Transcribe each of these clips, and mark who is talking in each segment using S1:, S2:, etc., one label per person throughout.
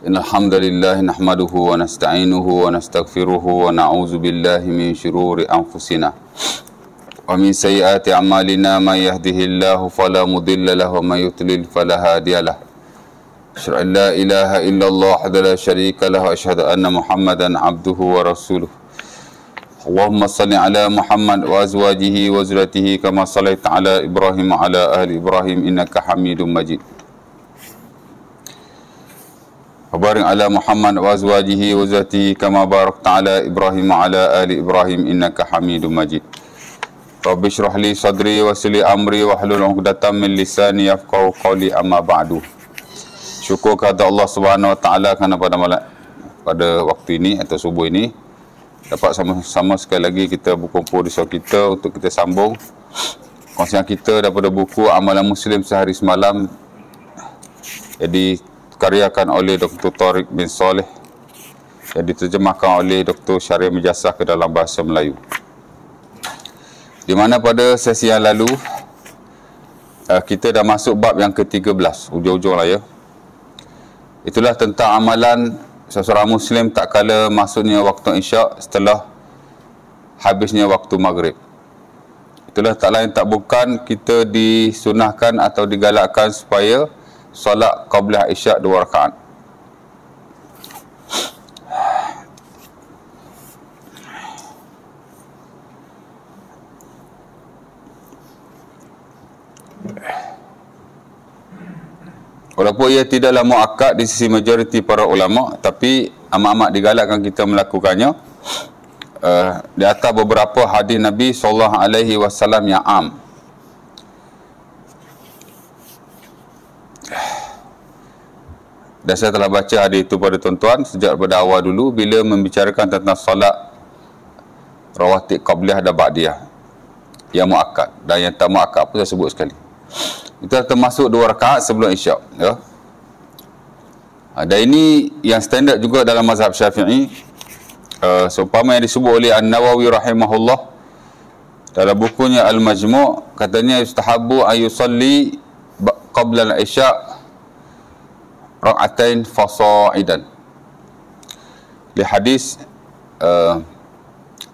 S1: إن الحمد لله نحمده ونستعينه ونستغفره ونعوذ بالله من شرور أنفسنا ومن سيئات أعمالنا من يهده الله فلا مضل له ومن يضلل فلا هادي له أشهد أن لا إله إلا الله وحده لا شريك له وأشهد أن محمدا عبده ورسوله اللهم صل على محمد وأزواجه وذريته كما صليت على إبراهيم وعلى آل إبراهيم إنك حميد مجيد وبارك على محمد وأزواجه وذريته كما باركت على إبراهيم وعلى آل إبراهيم إنك حميد مجيد رب اشرح لي صدري ويسر لي أمري واحلل عقدة من لساني يفقهوا قولي أما بعد. Syukur kepada Allah Subhanahu Wa Taala kerana pada waktu ini atau subuh ini dapat sama-sama sekali lagi kita berkumpul di show kita untuk kita sambung kongsian kita daripada buku Amalan Muslim Sehari Semalam yang dikaryakan oleh Dr. Tariq bin Saleh yang diterjemahkan oleh Dr. Syariah Mijasah ke dalam bahasa Melayu. Di mana pada sesi yang lalu kita dah masuk bab yang ke-13, ujung-ujung lah ya. Itulah tentang amalan seseorang Muslim tak kala masuknya waktu Isyak setelah habisnya waktu Maghrib. Itulah tak lain tak bukan kita disunahkan atau digalakkan supaya solat qabliyah Isyak 2 rakaat. Walaupun ia tidaklah muakkad di sisi majoriti para ulama, tapi amat-amat digalakkan kita melakukannya di atas beberapa hadis Nabi SAW yang am. Dan saya telah baca hadis itu pada tuan-tuan sejak pada awal dulu bila membicarakan tentang solat rawatib qabliyah dan ba'diyah yang muakkad dan yang tak muakkad pun saya sebut sekali. Itu termasuk 2 rakaat sebelum Isyak ya. Dan ini yang standard juga dalam mazhab Syafi'i. Seumpama yang disebut oleh An-Nawawi rahimahullah dalam bukunya Al-Majmu', katanya yustahabbu ayusalli qabla al-Isyak rak'atain fasa'idan li hadis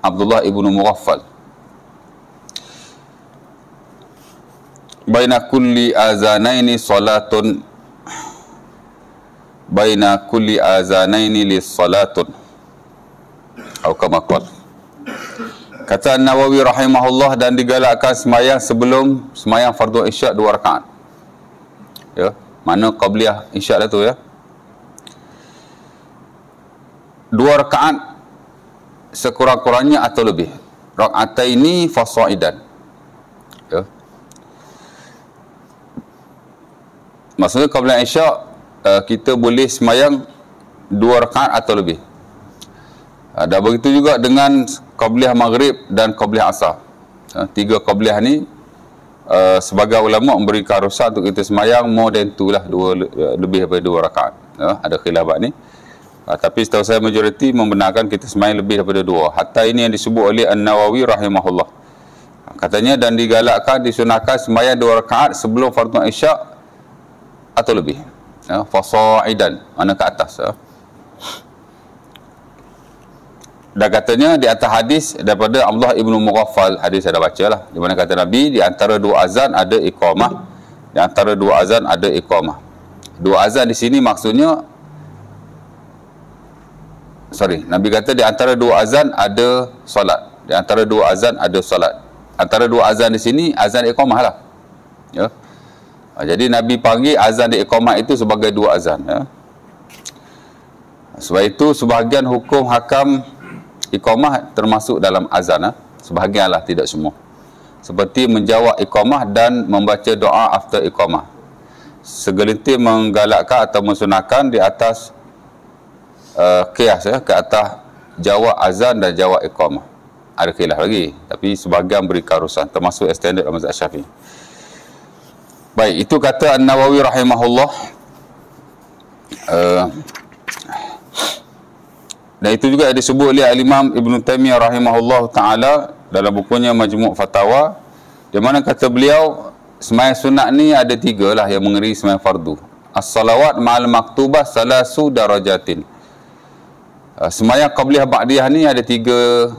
S1: Abdullah ibnu Mughaffal baina kulli azanaini salatun baina kulli azanaini lis salatun atau kama qala. Kata Nawawi rahimahullah, dan digalakkan semayang sebelum semayang fardu Isyak 2 rakaat ya, mana qabliyah Isyak dah tu ya, 2 rakaat sekurang-kurangnya atau lebih, rak'ataini fasaidan ya. Maksudnya qabliyah Isyak kita boleh semayang 2 rakaat atau lebih. Dan begitu juga dengan qabliyah Maghrib dan qabliyah Asar. 3 qabliyah ni sebagai ulama memberi keharusan untuk kita semayang more than 2 lah, lebih daripada 2 rakaat. Ada khilaf ni. Tapi setahu saya majoriti membenarkan kita semayang lebih daripada 2. Hatta ini yang disebut oleh An-Nawawi rahimahullah. Katanya dan digalakkan, disunahkan semayang 2 rakaat sebelum fardu Isyak atau lebih ya, fasa'idan, mana ke atas ya. Dan katanya di atas hadis daripada Abdullah ibnu Mughaffal, hadis saya dah baca lah, di mana kata Nabi di antara 2 azan ada iqamah, di antara 2 azan ada iqamah. 2 azan di sini maksudnya Nabi kata di antara 2 azan ada solat, di antara 2 azan ada solat. Antara 2 azan di sini azan iqamah lah ya. Jadi Nabi panggil azan di iqamah itu sebagai 2 azan ya. Sebab itu sebahagian hukum hakam iqamah termasuk dalam azan ya. Sebahagian lah, tidak semua. Seperti menjawab iqamah dan membaca doa after iqamah. Segelintir menggalakkan atau mensunahkan di atas qiyas ya, ke atas jawab azan dan jawab iqamah. Ada khilaf lagi, tapi sebahagian beri keharusan, termasuk standard dalam mazhab Syafi'i. Baik, itu kata An-Nawawi rahimahullah. Dan itu juga disebut oleh Al-Imam Ibn Taymiyah rahimahullah ta'ala dalam bukunya Majmu' Fatawa, di mana kata beliau semayang sunat ni ada 3 lah yang mengeri semayang fardu. as-salawat ma'al maktubah salasu darajatin. Sembahyang qabliyah ba'diyah ni ada 3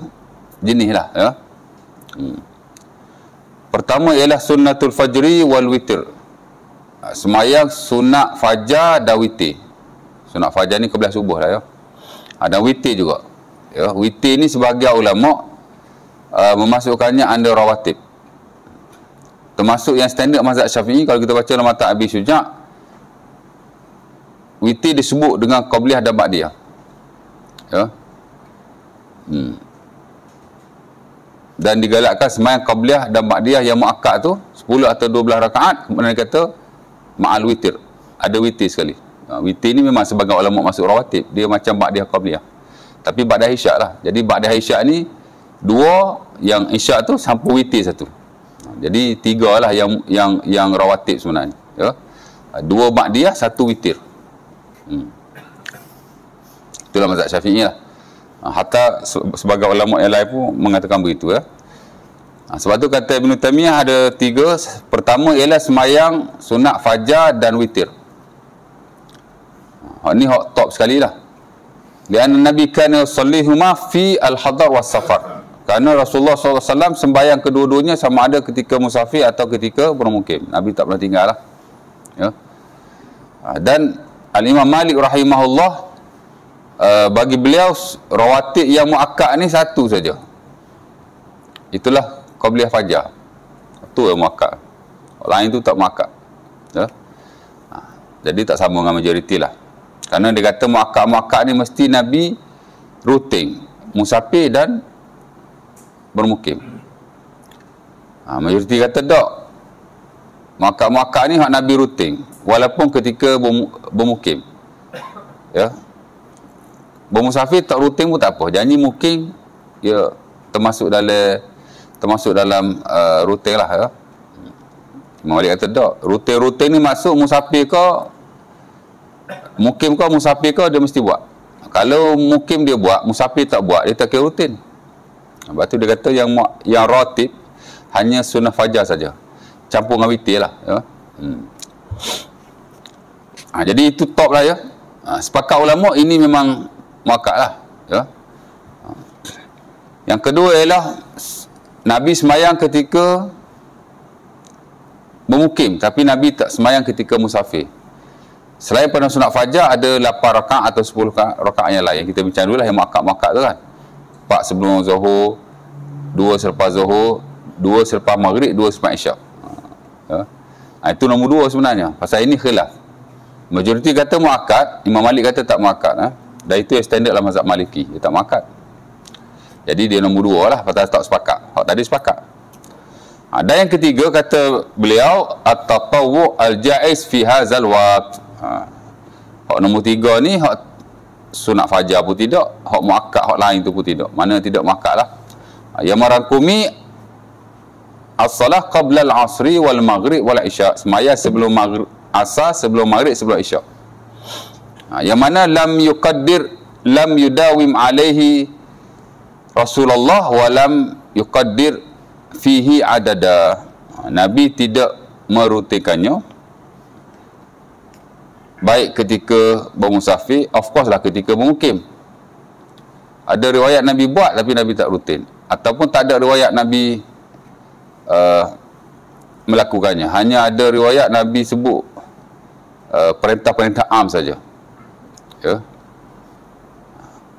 S1: jenis lah, ya. Pertama ialah sunnatul fajri wal witir. Sembahyang sunat fajar dan witir. Sunat fajar ni qabliyah subuh lah, ya. Ada witir juga, ya. Witir ni sebahagian ulama memasukkannya under rawatib, termasuk yang standard mazhab Syafi'i. Kalau kita baca dalam matan Abi Syuja', witir disebut dengan qabliyah dan ba'diyah, ya. Dan digalakkan sembahyang qabliyah dan ba'diyah yang muakkad tu 10 atau 12 rakaat, kemudian kata ma'al witir, ada witir sekali. Witir ni memang sebagai ulama masuk rawatib, dia macam ba'diyah qabliyah, tapi ba'diyah isyak lah. Jadi ba'diyah isyak ni 2, yang isyak tu sampul witir 1. Jadi 3 lah yang rawatib sebenarnya, ya. 2 ba'diyah, 1 witir. Itulah mazhab Syafi'i lah. Hatta sebagai ulama yang lain pun mengatakan begitu, ya. Sebab tu kata Ibn Taymiyah ada 3. Pertama ialah sembahyang sunat fajar dan witir. Ni hak top sekali lah. Lian Nabi kana yusallihuma fi al-hadar was safar. Kerana Rasulullah SAW sembahyang kedua-duanya sama ada ketika musafir atau ketika bermukim. Nabi tak pernah tinggal lah, ya. Dan Al-Imam Malik rahimahullah, bagi beliau rawatib yang muakkad ni 1 saja. Itulah qabliyah fajar. Itu yang muakkad. Lain tu tak muakkad, ya. Jadi tak sama dengan majoriti lah. Kerana dia kata muakkad ni mesti Nabi rutin musafir dan bermukim. Majoriti kata tak. Muakkad ni hak Nabi rutin walaupun ketika bermukim, ya. Bermusafir tak rutin pun tak apa. Janji mukim, ya, termasuk dalam rutin lah, ya. Malik kata tak. Rutin ni masuk musafir ke mukim ke musafir ke, dia mesti buat. Kalau mukim dia buat, musafir tak buat, dia tak kira rutin. Sebab tu dia kata yang rawatib hanya sunnah fajar saja, campur dengan witir lah, ya. Jadi itu top lah, ya. Sepakat ulama ini memang muakkad lah, ya. Yang kedua ialah Nabi sembahyang ketika bermukim, tapi Nabi tak sembahyang ketika musafir. Selain pada sunat fajar, ada 8 rakaat atau 10 rakaat yang lain. Kita bincang dulu lah yang muakkad tu kan. 4 sebelum Zuhur, 2 selepas Zuhur, 2 selepas Maghrib, 2 selepas Isyak. Ya. Itu nombor 2 sebenarnya. Pasal ini khilaf. Majoriti kata muakkad, Imam Malik kata tak muakkad, ha? Dan itu yang standard dalam mazhab Maliki, dia tak muakkad. Jadi dia nombor 2 lah, pasal tak sepakat. Hak tadi sepakat. Dan yang ketiga kata beliau at-tatawwu al-jaiz fi hadzal waqt. Hak nombor 3 ni hak sunat fajar pun tidak, hak muakkad hak lain tu pun tidak. Mana tidak muakkad lah. Yang merangkumi as-salah qabla al-asri wal maghrib wal isya, semaya sebelum maghrib, asar, sebelum maghrib, sebelum isya. Yang mana lam yudawim alaihi Rasulullah wa lam yuqaddir fihi adada. Nabi tidak merutinkannya, baik ketika bermusafir, of course lah ketika bermukim. Ada riwayat Nabi buat tapi Nabi tak rutin, ataupun tak ada riwayat Nabi melakukannya. Hanya ada riwayat Nabi sebut perintah-perintah am saja, ya.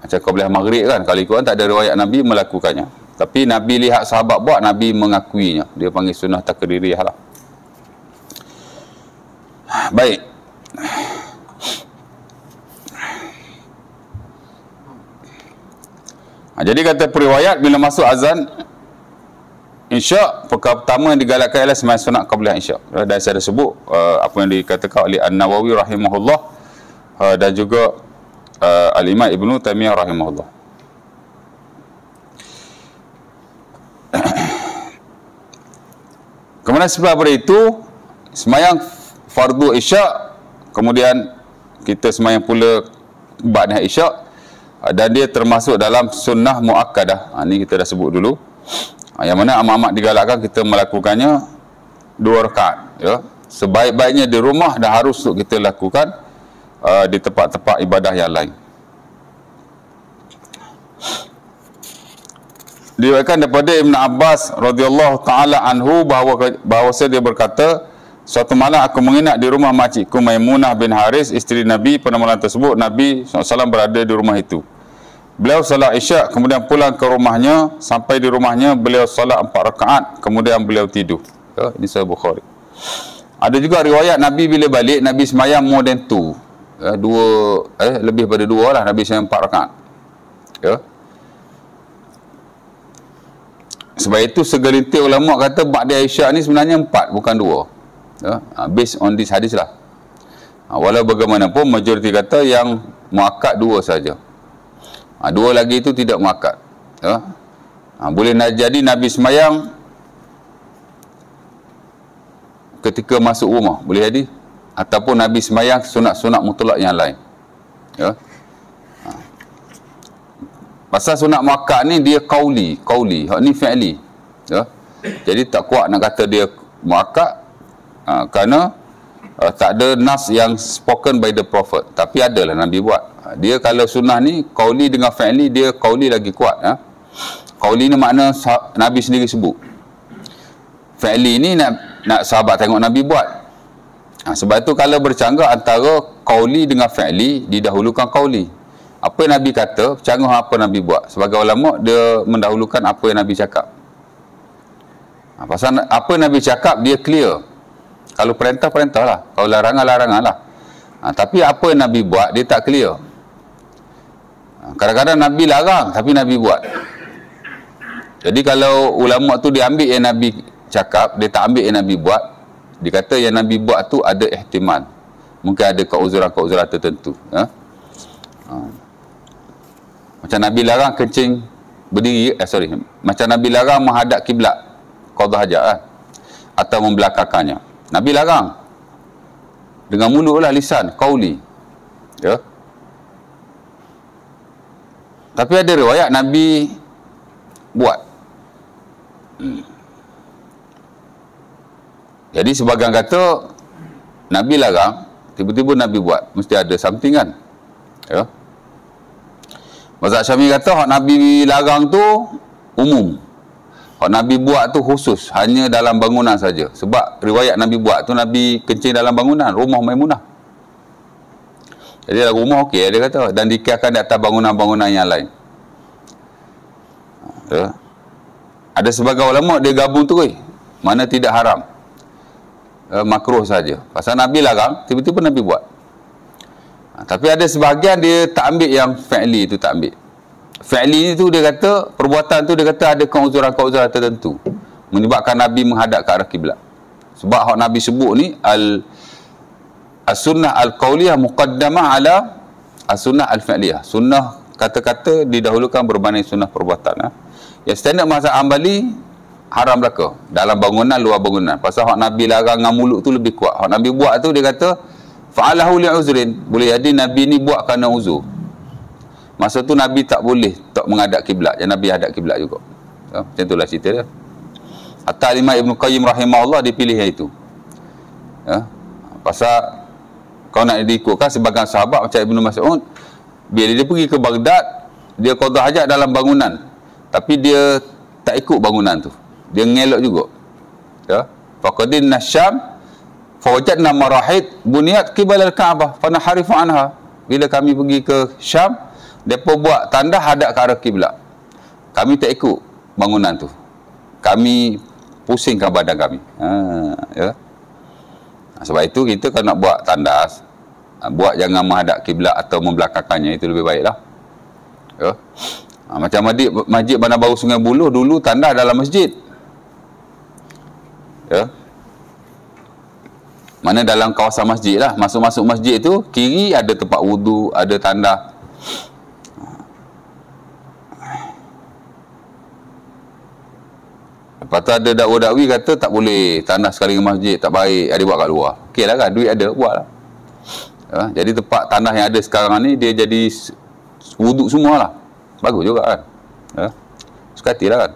S1: Macam qabliyah maghrib kan, kalau ikut kan tak ada riwayat Nabi melakukannya, tapi Nabi lihat sahabat buat, Nabi mengakuinya. Dia panggil sunnah takririyah lah. Baik. Jadi kata periwayat, bila masuk azan Isyak, perkara pertama yang digalakkan ialah sembahyang sunat qabliyah Isyak. Dan saya dah sebut apa yang dikatakan oleh An-Nawawi rahimahullah dan juga Al-Imam Ibn Taymiyah rahimahullah. Kemudian setelah itu sembahyang fardu Isyak, kemudian kita sembahyang pula ba'da Isyak, dan dia termasuk dalam sunnah muakkadah. Ini kita dah sebut dulu. Yang mana amat-amat digalakkan kita melakukannya 2 rakaat, ya. sebaik-baiknya di rumah dah harus untuk kita lakukan di tempat-tempat ibadah yang lain. Diriwayatkan daripada Ibn Abbas radhiyallahu taala anhu bahawa dia berkata, suatu malam aku menginap di rumah makcikku Maimunah bin Haris, isteri Nabi. Pada malam tersebut Nabi SAW berada di rumah itu. Beliau salat Isyak, kemudian pulang ke rumahnya. Sampai di rumahnya beliau salat 4 rakaat, kemudian beliau tidur. Ya, ini Sahih Bukhari. Ada juga riwayat Nabi bila balik, Nabi semayang more than 2. Ya, lebih pada 2 lah, Nabi semayang 4 rakaat. Ya. Sebab itu segelintir ulama kata Ba'da Isyak ni sebenarnya 4, bukan 2. Ya, based on this hadis lah. Walau bagaimanapun majoriti kata yang muakkad 2 saja. 2 lagi itu tidak muakkad. Ya. Boleh jadi Nabi semayang ketika masuk rumah, boleh jadi, ataupun Nabi semayang sunat-sunat mutlak yang lain. Ya. Pasal sunat muakkad ni dia qauli, hak ni fi'li. Ya. Jadi tak kuat nak kata dia muakkad kerana tak ada nas yang spoken by the prophet, tapi adalah Nabi buat. Dia kalau sunnah ni qauli dengan fi'li, dia qauli lagi kuat. Ya. Qauli ni makna Nabi sendiri sebut. Fi'li ni nak sahabat tengok Nabi buat. Sebab itu kalau bercanggah antara qauli dengan fi'li, didahulukan qauli. Apa yang Nabi kata, bercanggah apa Nabi buat. Sebagai ulama, dia mendahulukan apa yang Nabi cakap. Pasal apa Nabi cakap, dia clear. Kalau perintah lah. Kalau larangan lah. Tapi apa yang Nabi buat, dia tak clear. Kadang-kadang Nabi larang, tapi Nabi buat. Jadi kalau ulama tu dia ambil yang Nabi cakap, dia tak ambil yang Nabi buat, dia kata yang Nabi buat tu ada ihtimal. Mungkin ada keuzuran-keuzuran tertentu. Macam Nabi larang kencing berdiri, macam Nabi larang menghadap kiblat, qadha hajat kan? Atau membelakangkannya. Nabi larang. Dengan mulut lah, lisan, qauli. Ya. Tapi ada riwayat Nabi buat. Jadi sebagian kata Nabi larang, tiba-tiba Nabi buat. Mesti ada something kan? Ya. Mazhab Syafi'i kata hak Nabi larang tu umum. Hak Nabi buat tu khusus, hanya dalam bangunan saja. Sebab riwayat Nabi buat tu Nabi kencing dalam bangunan, rumah Maimunah. Jadi dalam rumah okey dia kata, dan dikirakan di atas bangunan-bangunan yang lain. Ya. Ada sebagai ulama dia gabung tu mana tidak haram. Makruh saja. Pasal Nabi larang, tiba-tiba Nabi buat. Tapi ada sebahagian dia tak ambil yang fi'li tu, tak ambil. Fi'li tu dia kata, perbuatan tu dia kata ada keuzuran-keuzuran tertentu menyebabkan Nabi menghadap ke arah kiblat. Sebab hak Nabi sebut ni as-sunnah al-qauliyah muqaddamah ala as-sunnah al-fi'liyah. Sunnah kata-kata didahulukan berbanding sunnah perbuatan. Yang standard mazhab Hambali haram belaka dalam bangunan, luar bangunan. Pasal hak Nabi larang dengan mulut tu lebih kuat. Hak Nabi buat tu dia kata fa'alahu li'uzrin. Boleh jadi Nabi ni buat kerana uzur. Masa tu Nabi tak boleh tak menghadap kiblat. Yang Nabi hadap kiblat juga. Macam itulah cerita dia. Hatta Imam Ibn Qayyim rahimahullah dipilih yang itu. Pasal kau nak diikutkan sebagian sahabat macam Ibn Mas'ud, bila dia pergi ke Baghdad, dia qadha hajat dalam bangunan. Tapi dia tak ikut bangunan tu. Dia ngelok juga. Ya. Faqadinna Syam fawajadna marahid buniyat qibala al-Ka'bah fa naharifu anha. Bila kami pergi ke Syam, depa buat tanda hadap ke arah kiblat. Kami tak ikut bangunan tu. Kami pusingkan badan kami. Ya. Sebab itu kita kalau nak buat tandas, buat jangan menghadap kiblat atau membelakangkannya, itu lebih baiklah. Ya. Macam masjid Bandar Baru Sungai Buloh dulu tandas dalam masjid. Ya. Mana dalam kawasan masjid lah. Masuk-masuk masjid tu, kiri ada tempat wudu, ada tandas. Lepas tu ada dakwa-dakwi kata tak boleh tandas sekali ke masjid, tak baik, ada buat kat luar. Okey lah kan, duit ada, buat lah. Ya, jadi tempat tandas yang ada sekarang ni, dia jadi wuduk semua lah. Bagus juga kan. Ya, suka hati lah kan.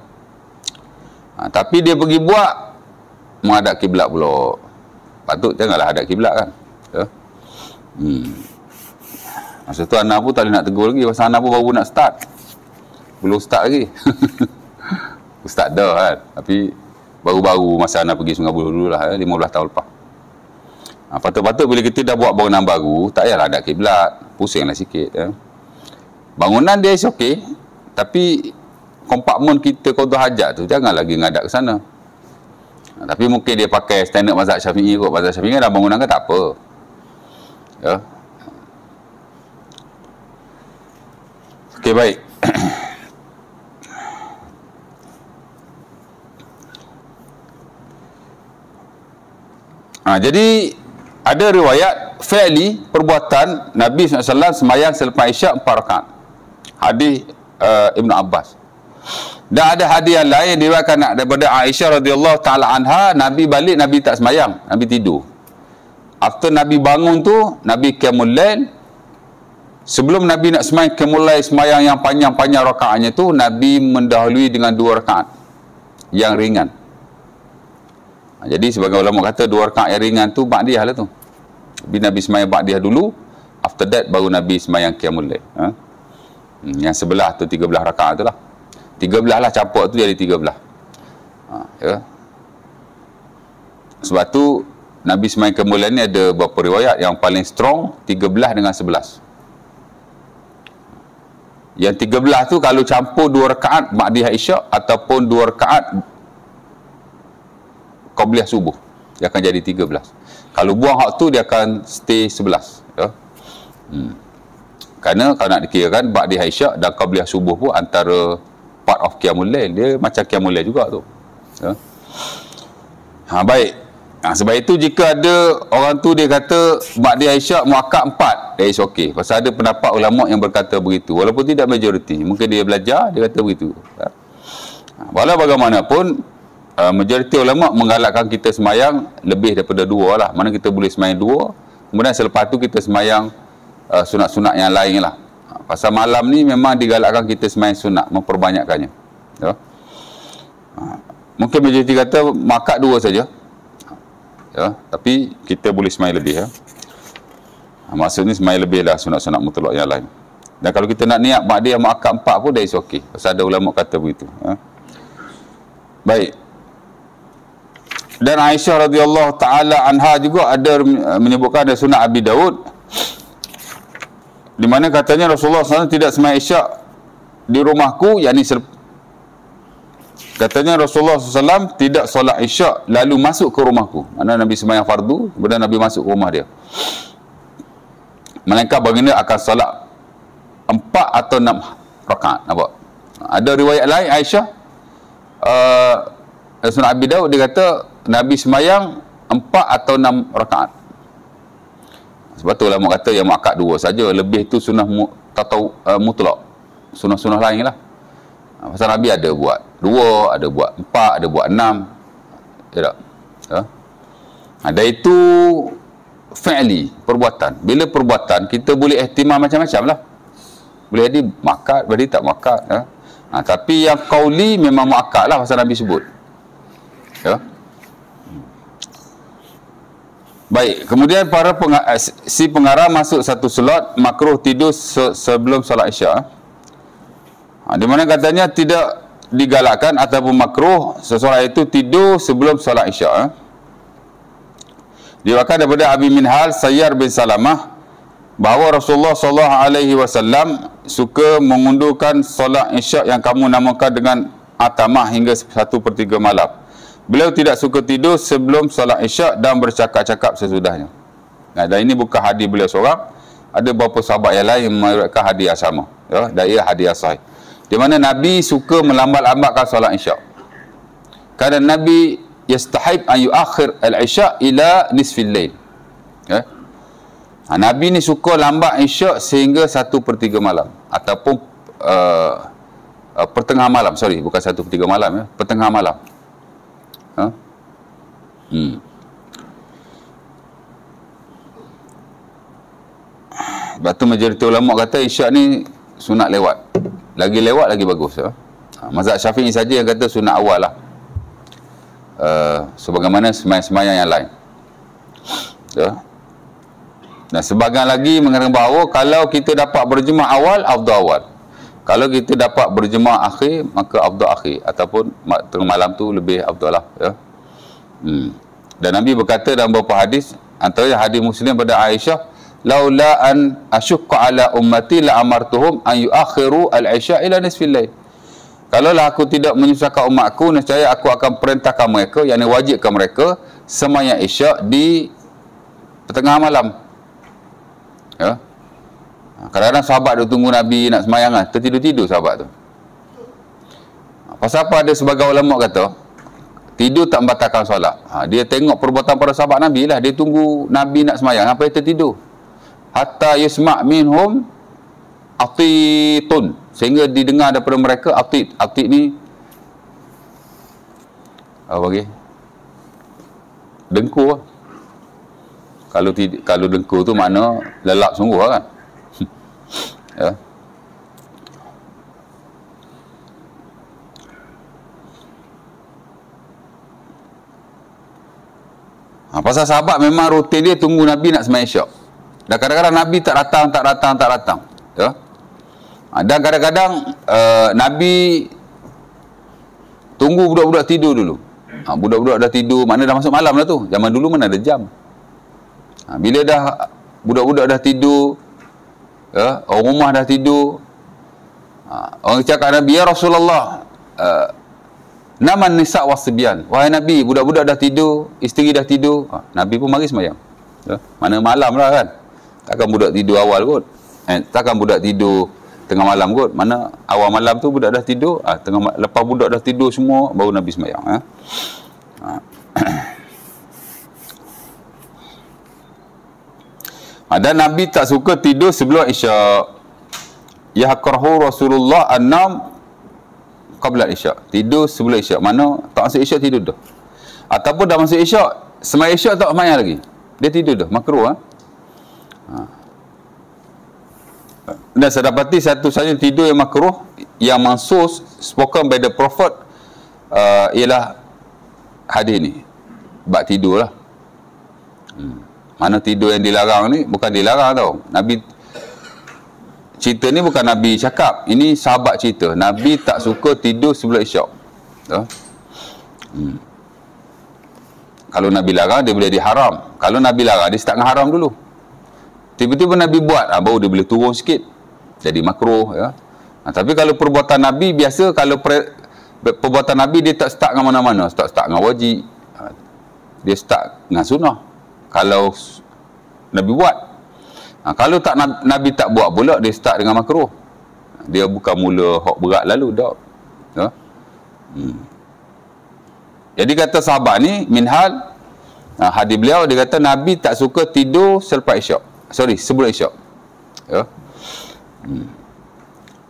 S1: Tapi dia pergi buat menghadap kiblat pula. Lepas patut janganlah hadap kiblat kan. Ya. Masa tu anak pun tak boleh nak tegur lagi, pasal anak pun baru nak start. Belum start lagi. Ustaz dah kan. Tapi baru-baru masa anak pergi Sungai Buloh dulu lah, 15 tahun lepas. Patut-patut bila kita dah buat bangunan baru, tak payahlah hadap kiblat, pusinglah sikit. Ya. Bangunan dia is okey, tapi kompartmen kita qadha hajat tu jangan lagi ngadap ke sana. Tapi mungkin dia pakai standard mazhab Syafi'i kot. Mazhab Syafi'i kan dah bangunan kan tak apa. Ya. Okey, baik. Jadi ada riwayat fi'li perbuatan Nabi SAW sembahyang selepas Isyak 4 rakaat. Hadis Ibn Abbas. Dan ada hadis yang lain diriwayatkan daripada Aisyah radhiyallahu taala anha, Nabi balik, Nabi tak sembahyang, Nabi tidur. After Nabi bangun tu, Nabi qiyamul lail. Sebelum Nabi nak sembahyang qiyamul lail, sembahyang yang panjang-panjang rakaatnya tu, Nabi mendahului dengan 2 rakaat yang ringan. Jadi sebagai ulama kata 2 rakaat yang ringan tu ba'diyah lah tu. Nabi sembahyang ba'diyah dulu, after that baru Nabi sembahyang qiyamul lail. Yang sebelah tu 13 rakaat tu lah. 13 lah, campur tu jadi 13. Ya. Sebab tu Nabi sembahyang qiyamul lail ni ada beberapa riwayat. Yang paling strong 13 dengan 11. Yang 13 tu kalau campur 2 rakaat ba'diyah Isyak ataupun 2 rakaat qabliyah subuh, dia akan jadi 13. Kalau buang hak tu, dia akan stay 11. Ya. Kerana kalau nak dikirakan ba'diyah Isyak dan qabliyah subuh pun antara part of qiyamul lail, dia macam qiyamul lail juga tu. Ya. Baik. Sebab itu jika ada orang tu dia kata ba'diyah Isyak muakkad 4, dia is okey. Pasal ada pendapat ulama yang berkata begitu, walaupun tidak majoriti. Mungkin dia belajar, dia kata begitu. Ya. Walau bagaimanapun, majoriti ulama menggalakkan kita semayang lebih daripada 2 lah. Mana kita boleh semayang 2, kemudian selepas tu kita semayang sunat-sunat yang lain lah. Pasal malam ni memang digalakkan kita semayang sunat, memperbanyakkannya. Ya. Mungkin majoriti kata makat 2 saja. Ya, tapi kita boleh semayang lebih. Ya. Maksudnya semayang lebih lah sunat-sunat mutlak yang lain. Dan kalau kita nak niat ba'diyah muakkad 4 pun dah is okey. Pasal ada ulama kata begitu. Ya. Baik. Dan Aisyah radhiyallahu taala anha juga ada menyebutkan ada sunat Abi Daud, di mana katanya Rasulullah SAW tidak sembahyang Isyak di rumahku, yakni katanya Rasulullah SAW tidak solat Isyak lalu masuk ke rumahku. Mana Nabi sembahyang fardu, kemudian Nabi masuk ke rumah dia. Melainkan baginda akan solat 4 atau 6 rakaat. Nampak? Ada riwayat lain Aisyah sunat Abi Daud, dia kata Nabi sembahyang 4 atau 6 rakaat. Sebab tu ulama kata yang muakkad 2 saja, lebih tu sunnah mutlak, sunnah-sunnah lain lah. Pasal Nabi ada buat 2, ada buat 4, ada buat 6. Ya tak? Ya? Dan itu fi'li, perbuatan. Bila perbuatan, kita boleh ihtimal macam-macam lah. Boleh jadi muakkad, boleh tak muakkad. Ya? Tapi yang qauli memang muakkad lah, pasal Nabi sebut. Ya. Baik, kemudian si pengarah masuk satu slot makruh tidur sebelum solat Isyak. Di mana katanya tidak digalakkan ataupun makruh seseorang itu tidur sebelum solat Isyak. Diriwayatkan daripada Abi Minhal Sayyar bin Salamah bahawa Rasulullah SAW suka mengundurkan solat Isyak yang kamu namakan dengan atamah hingga 1/3 malam. Beliau tidak suka tidur sebelum solat Isyak dan bercakap-cakap sesudahnya. Dan ini bukan hadis beliau seorang, ada beberapa sahabat yang lain meriwayatkan hadis yang sama. Ya, dan ia hadis yang sahih. Di mana Nabi suka melambat-lambatkan solat Isyak. Kerana Nabi yastahib an yuakhir al-Isyak ila nisfil lail. Ya. Nabi ni suka lambat Isyak sehingga 1/3 malam ataupun pertengahan malam, sorry, bukan 1/3 malam ya, pertengahan malam. Ha? Sebab tu majoriti ulama kata Isyak ni sunat lewat. Lagi lewat lagi bagus. Ya? Mazhab Syafi'i saja yang kata sunat awal lah. Sebagaimana semayang-semayang yang lain. Ya. Dan sebahagian lagi mengatakan bahawa kalau kita dapat berjemaah awal, afdal awal. Kalau kita dapat berjemaah akhir, maka afdal akhir. Ataupun tengah malam tu lebih afdal lah. Ya. Dan Nabi berkata dalam beberapa hadis, antaranya hadis Muslim pada Aisyah, laula an asyukka ala ummati la amartuhum an yuakhiru al-isya ila nisfil lail. Kalaulah aku tidak menyusahkan umatku, nescaya aku akan perintahkan mereka, yang wajibkan mereka sembahyang isyak di pertengahan malam. Ya. Kadang-kadang sahabat dia tunggu Nabi nak sembahyang kan, tertidur-tidur sahabat tu. Pasal apa ada sebagai ulama kata, tidur tak membatalkan solat. Dia tengok perbuatan para sahabat Nabi lah, dia tunggu Nabi nak sembahyang sampai tertidur. Hatta yusma' minhum atitun, sehingga didengar daripada mereka atit. Atit ni apa bagi? Dengkur. Kalau dengkur tu makna lelap sungguh lah kan. Ya. Pasal sahabat memang rutin dia tunggu Nabi nak sembahyang isyak. Dan kadang-kadang Nabi tak datang. Ya. Dan kadang-kadang Nabi tunggu budak-budak tidur dulu. Budak-budak dah tidur, mana dah masuk malam lah tu. Zaman dulu mana ada jam. Bila dah budak-budak dah tidur, ya, orang rumah dah tidur, orang cakap Nabi, ya Rasulullah, naman nisa' wasbiyan, wahai Nabi, budak-budak dah tidur, isteri dah tidur. Nabi pun mari sembahyang. Ya, mana malam lah kan. Takkan budak tidur awal kot. Takkan budak tidur tengah malam kot. Mana awal malam tu budak dah tidur, lepas budak dah tidur semua, baru Nabi sembahyang. Dan Nabi tak suka tidur sebelum isyak. Yakrahu Rasulullah an-naum qabla isyak. Tidur sebelum isyak. Mana tak masuk isyak tidur dah. Ataupun dah masuk isyak, sembahyang isyak tak sembahyang lagi. Dia tidur dah, makruh. Dan saya dapati satu saja tidur yang makruh, yang mansus spoken by the Prophet, ialah hadis ni, bab tidur lah. Mana tidur yang dilarang ni bukan dilarang tau. Nabi cerita ni bukan Nabi cakap, ini sahabat cerita. Nabi tak suka tidur sebelum isyak. Kalau Nabi larang, dia boleh diharam. Kalau Nabi larang, dia start dengan haram dulu. Tiba-tiba Nabi buat, baru dia boleh turun sikit, jadi makruh. Ya. Tapi kalau perbuatan Nabi biasa, kalau perbuatan Nabi dia tak start dengan mana-mana, start dengan wajib, dia start dengan sunnah. Kalau Nabi buat, kalau tak Nabi tak buat pula, dia start dengan makruh. Dia bukan mula hak berat lalu dah. Ya. Jadi kata sahabat ni, minhal hadis beliau, dia kata Nabi tak suka tidur selepas isyak. Sebelum isyak. Ya.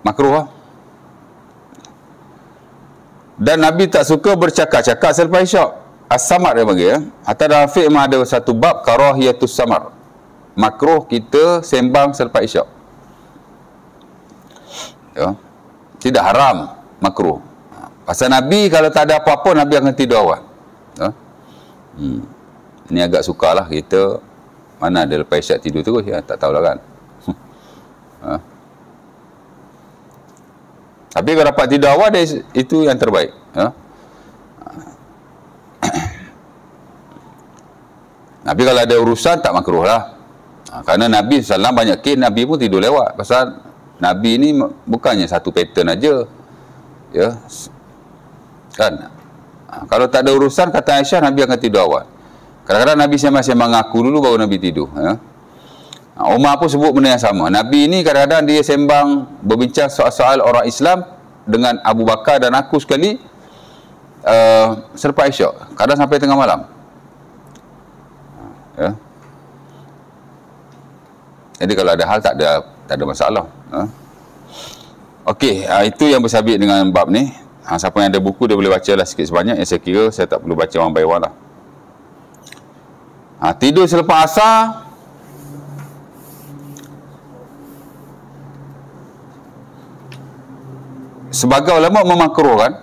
S1: Makruh lah. Dan Nabi tak suka bercakap-cakap selepas isyak. As-samar dia panggil, ya. Atas dalam fiqh memang ada satu bab karahiyatus samar. Makruh kita sembang selepas isyak. Ya. Tidak haram, makruh. Pasal Nabi kalau tak ada apa-apa, Nabi akan tidur awal. Ya. Ini agak sukarlah kita, mana ada lepas isyak tidur terus, ya, tak tahulah kan. Tapi kalau dapat tidur awal, itu yang terbaik. Ya. Tapi kalau ada urusan, tak makruh lah. Kerana Nabi SAW banyak kes, Nabi pun tidur lewat. Pasal Nabi ni bukannya satu pattern aja. Ya. Kan? Kalau tak ada urusan, kata Aisyah, Nabi akan tidur awal. Kadang-kadang Nabi sembang-sembang mengaku dulu, baru Nabi tidur. Ya. Umar pun sebut benda yang sama. Nabi ni kadang-kadang dia sembang, berbincang soal-soal orang Islam dengan Abu Bakar dan aku sekali, selepas isyak. Kadang sampai tengah malam. Ya. Jadi kalau ada hal, tak ada masalah. Okey, itu yang bersabit dengan bab ni. Siapa yang ada buku, dia boleh baca lah sikit sebanyak. Yang saya kira saya tak perlu baca one by one lah. Tidur selepas asar, sebagai ulama memakruhkan,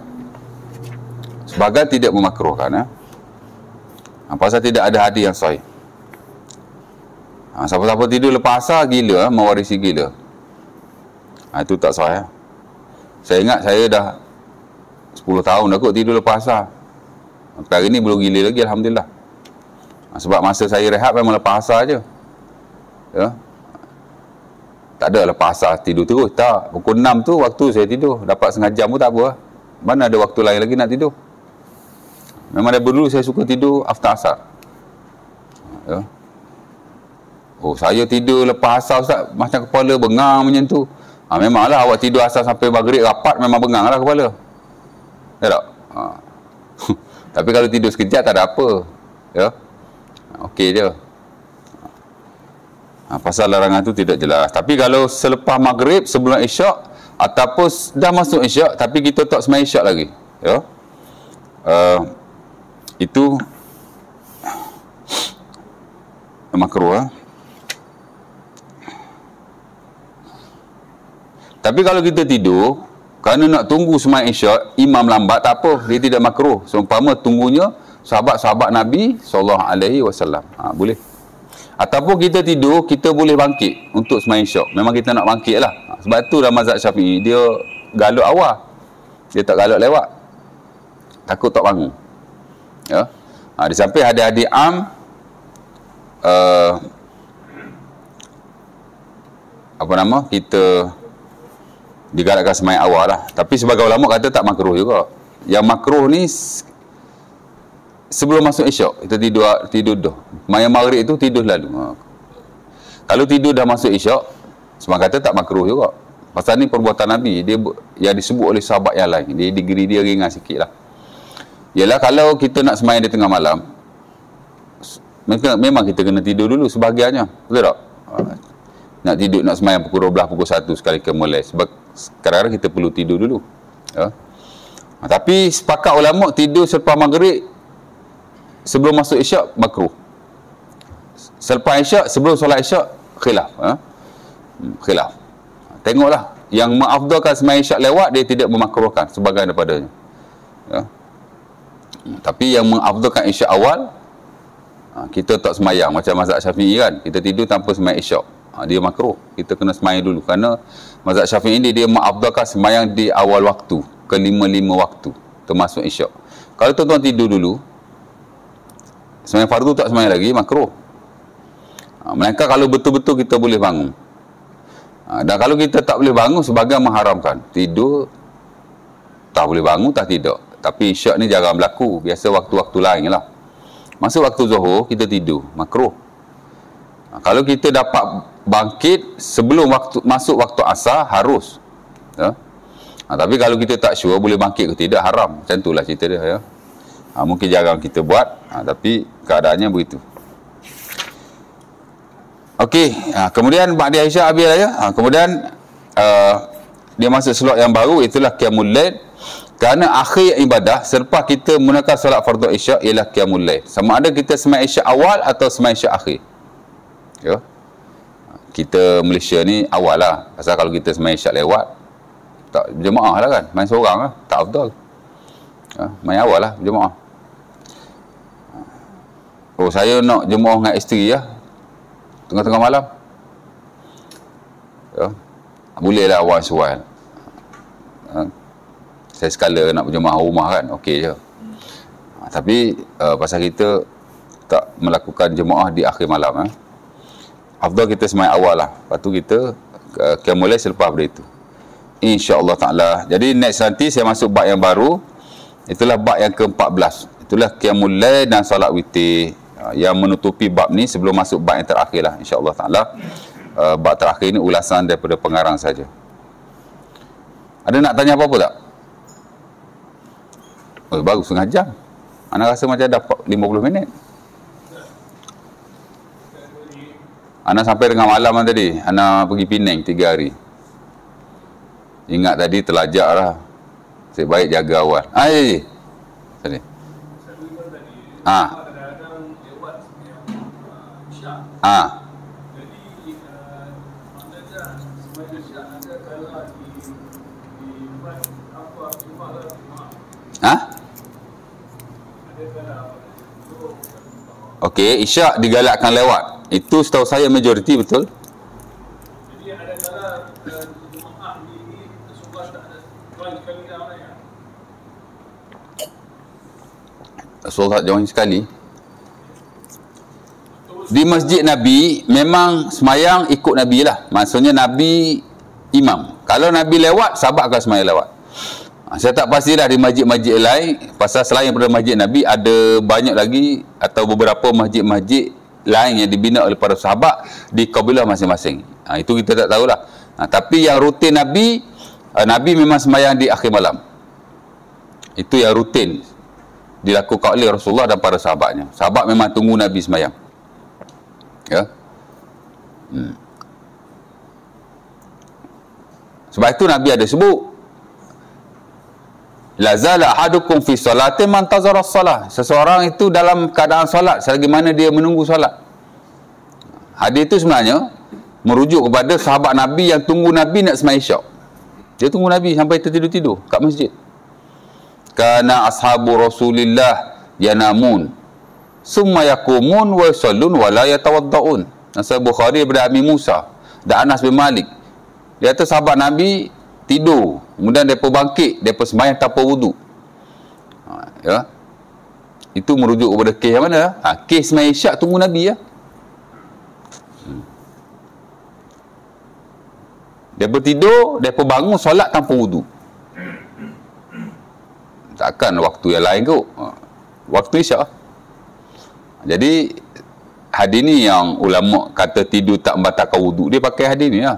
S1: sebagai tidak memakruhkan. Pasal tidak ada hadis yang sahih. Siapa-siapa tidur lepas asar gila, mewarisi gila. Itu tak sah. Saya ingat saya dah 10 tahun dah kot tidur lepas asar. Sampai hari ni belum gila lagi, alhamdulillah. Sebab masa saya rehat memang lepas asar je. Ya. Tak ada lepas asar tidur terus, tak. Pukul 6 tu waktu saya tidur, dapat setengah jam pun tak apa. Mana ada waktu lain lagi nak tidur. Memang dari dulu saya suka tidur after asar. Ya. Oh, saya tidur lepas asar Ustaz, macam kepala bengang macam tu. Memanglah awak tidur asar sampai maghrib rapat, memang bengang lah kepala. Ya tak? Tapi kalau tidur sekejap tak ada apa. Ya. Okey je. Pasal larangan tu tidak jelas. Tapi kalau selepas maghrib, sebelum isyak, ataupun dah masuk isyak tapi kita tak sembahyang isyak lagi, ya, itu makruh. Tapi kalau kita tidur kerana nak tunggu sembahyang isyak, imam lambat, tak apa, dia tidak makruh. Seumpama tunggunya sahabat-sahabat Nabi SAW. Boleh. Ataupun kita tidur, kita boleh bangkit untuk sembahyang isyak. Memang kita nak bangkit lah. Sebab tu dalam mazhab Syafi'i, dia galak awal. Dia tak galak lewat. Takut tak bangun. Ya. Di samping hadis-hadis am, kita digalakkan sembahyang awal lah. Tapi sebagai ulama kata tak makruh juga. Yang makruh ni sebelum masuk isyak, kita tidur dah. Sembahyang maghrib itu tidur lalu. Kalau tidur dah masuk isyak, sebab kata tak makruh juga. Pasal ni perbuatan Nabi, dia yang disebut oleh sahabat yang lain. Dia degree dia ringan sikit lah. Yalah, kalau kita nak sembahyang di tengah malam, memang kita kena tidur dulu sebahagiannya. Betul tak? Nak tidur, nak sembahyang pukul 12, pukul 1 sekali mulai. Sebab kadang-kadang kita perlu tidur dulu. Ya. Tapi sepakat ulama tidur selepas maghrib sebelum masuk isyak makruh. Selepas isyak, sebelum solat isyak khilaf. Khilaf. Tengoklah, yang mengafdalkan sembahyang isyak lewat, dia tidak memakruhkan sebagian daripadanya. Ya. Tapi yang mengafdalkan isyak awal, kita tak sembahyang macam mazhab Syafi'i kan, kita tidur tanpa sembahyang isyak, dia makruh. Kita kena sembahyang dulu, kerana mazhab Syafi'i ini dia mengafdalkan sembahyang di awal waktu, ke-5 waktu termasuk isyak. Kalau tuan-tuan tidur dulu, sembahyang fardu tak sembahyang lagi, makruh. Melainkan kalau betul-betul kita boleh bangun. Dan kalau kita tak boleh bangun, sebagian mengharamkan. Tidur, tak boleh bangun, tak tidak. Tapi isyak ni jarang berlaku. Biasa waktu-waktu lain lah. Masa waktu zuhur, kita tidur. Makruh. Kalau kita dapat bangkit sebelum masuk waktu asar, harus. Ya? Tapi kalau kita tak sure boleh bangkit ke tidak, haram. Macam itulah cerita dia. Ya? Mungkin jarang kita buat, tapi keadaannya begitu. Okey, kemudian Ba'di Aisyah habis lah ya. Kemudian dia masuk slot yang baru, itulah Qiyamul Lail. Kerana akhir ibadah selepas kita menggunakan solat fardu isyak ialah Qiyamul Lail. Sama ada kita sembahyang isyak awal atau sembahyang isyak akhir. Ya. Kita Malaysia ni awal lah. Pasal kalau kita sembahyang isyak lewat, tak berjemaah lah kan, main seorang lah, tak afdal. Main awal lah berjemaah. Oh, saya nak jemaah dengan isteri ya, tengah-tengah malam. Ya. Bolehlah awal sual. Saya sekala nak berjemaah rumah kan, okey je. Tapi pasal kita tak melakukan jemaah di akhir malam, afdal kita sembahyang awal lah. Lepas tu kita Qiyamul Lail selepas itu, insya-Allah taala. Jadi next nanti saya masuk bab yang baru. Itulah bab yang ke-14. Itulah Qiyamul Lail dan solat witir, yang menutupi bab ni sebelum masuk bab yang terakhir lah, insya-Allah taala. Bab terakhir ni ulasan daripada pengarang saja. Ada nak tanya apa-apa tak? Oh, baru setengah jam. Ana rasa macam dapat 50 minit. Ana sampai tengah malam tadi. Ana pergi Penang 3 hari. Ingat tadi telajak lah. Saya baik jaga awal. Ya. Tadi. Okey, isyak digalakkan lewat. Itu setahu saya majoriti, betul.
S2: Jadi ada kala jemaah ini Rasulullah tak ada join sekali ke mana ya?
S1: Rasulullah join sekali. Di masjid Nabi memang semayang ikut Nabi lah. Maksudnya Nabi imam. Kalau Nabi lewat, sahabat akan semayang lewat. Saya tak pastilah di masjid-masjid lain, pasal selain daripada masjid Nabi, ada banyak lagi atau beberapa masjid-masjid lain yang dibina oleh para sahabat di kabilah masing-masing. Itu kita tak tahulah. Tapi yang rutin Nabi, Nabi memang semayang di akhir malam. Itu yang rutin dilakukan oleh Rasulullah dan para sahabatnya. Sahabat memang tunggu Nabi semayang. Ya. Sebab itu Nabi ada sebut, la zala ahadukum fi salatin man tazara as-salah. Seseorang itu dalam keadaan solat selagi mana dia menunggu solat. Hadis itu sebenarnya merujuk kepada sahabat Nabi yang tunggu Nabi nak sembahyang Isyak. Dia tunggu Nabi sampai tertidur-tidur kat masjid. Kana ashabu Rasulillah yanamun summa yaqumun wa yusallun wa la yatawaddaun. Nasai Bukhari daripada Abi Musa dan Anas bin Malik. Dia kata sahabat Nabi tidur, kemudian mereka bangkit, mereka sembahyang tanpa wudu. Ya. Itu merujuk kepada kes yang mana? Kes sembahyang Isyak tunggu Nabi ya. Mereka tidur, mereka bangun solat tanpa wudu. Takkan waktu yang lain kot. Waktu Isyak. Jadi hadis ni yang ulama kata tidur tak membatalkan wudu, dia pakai hadis ni lah.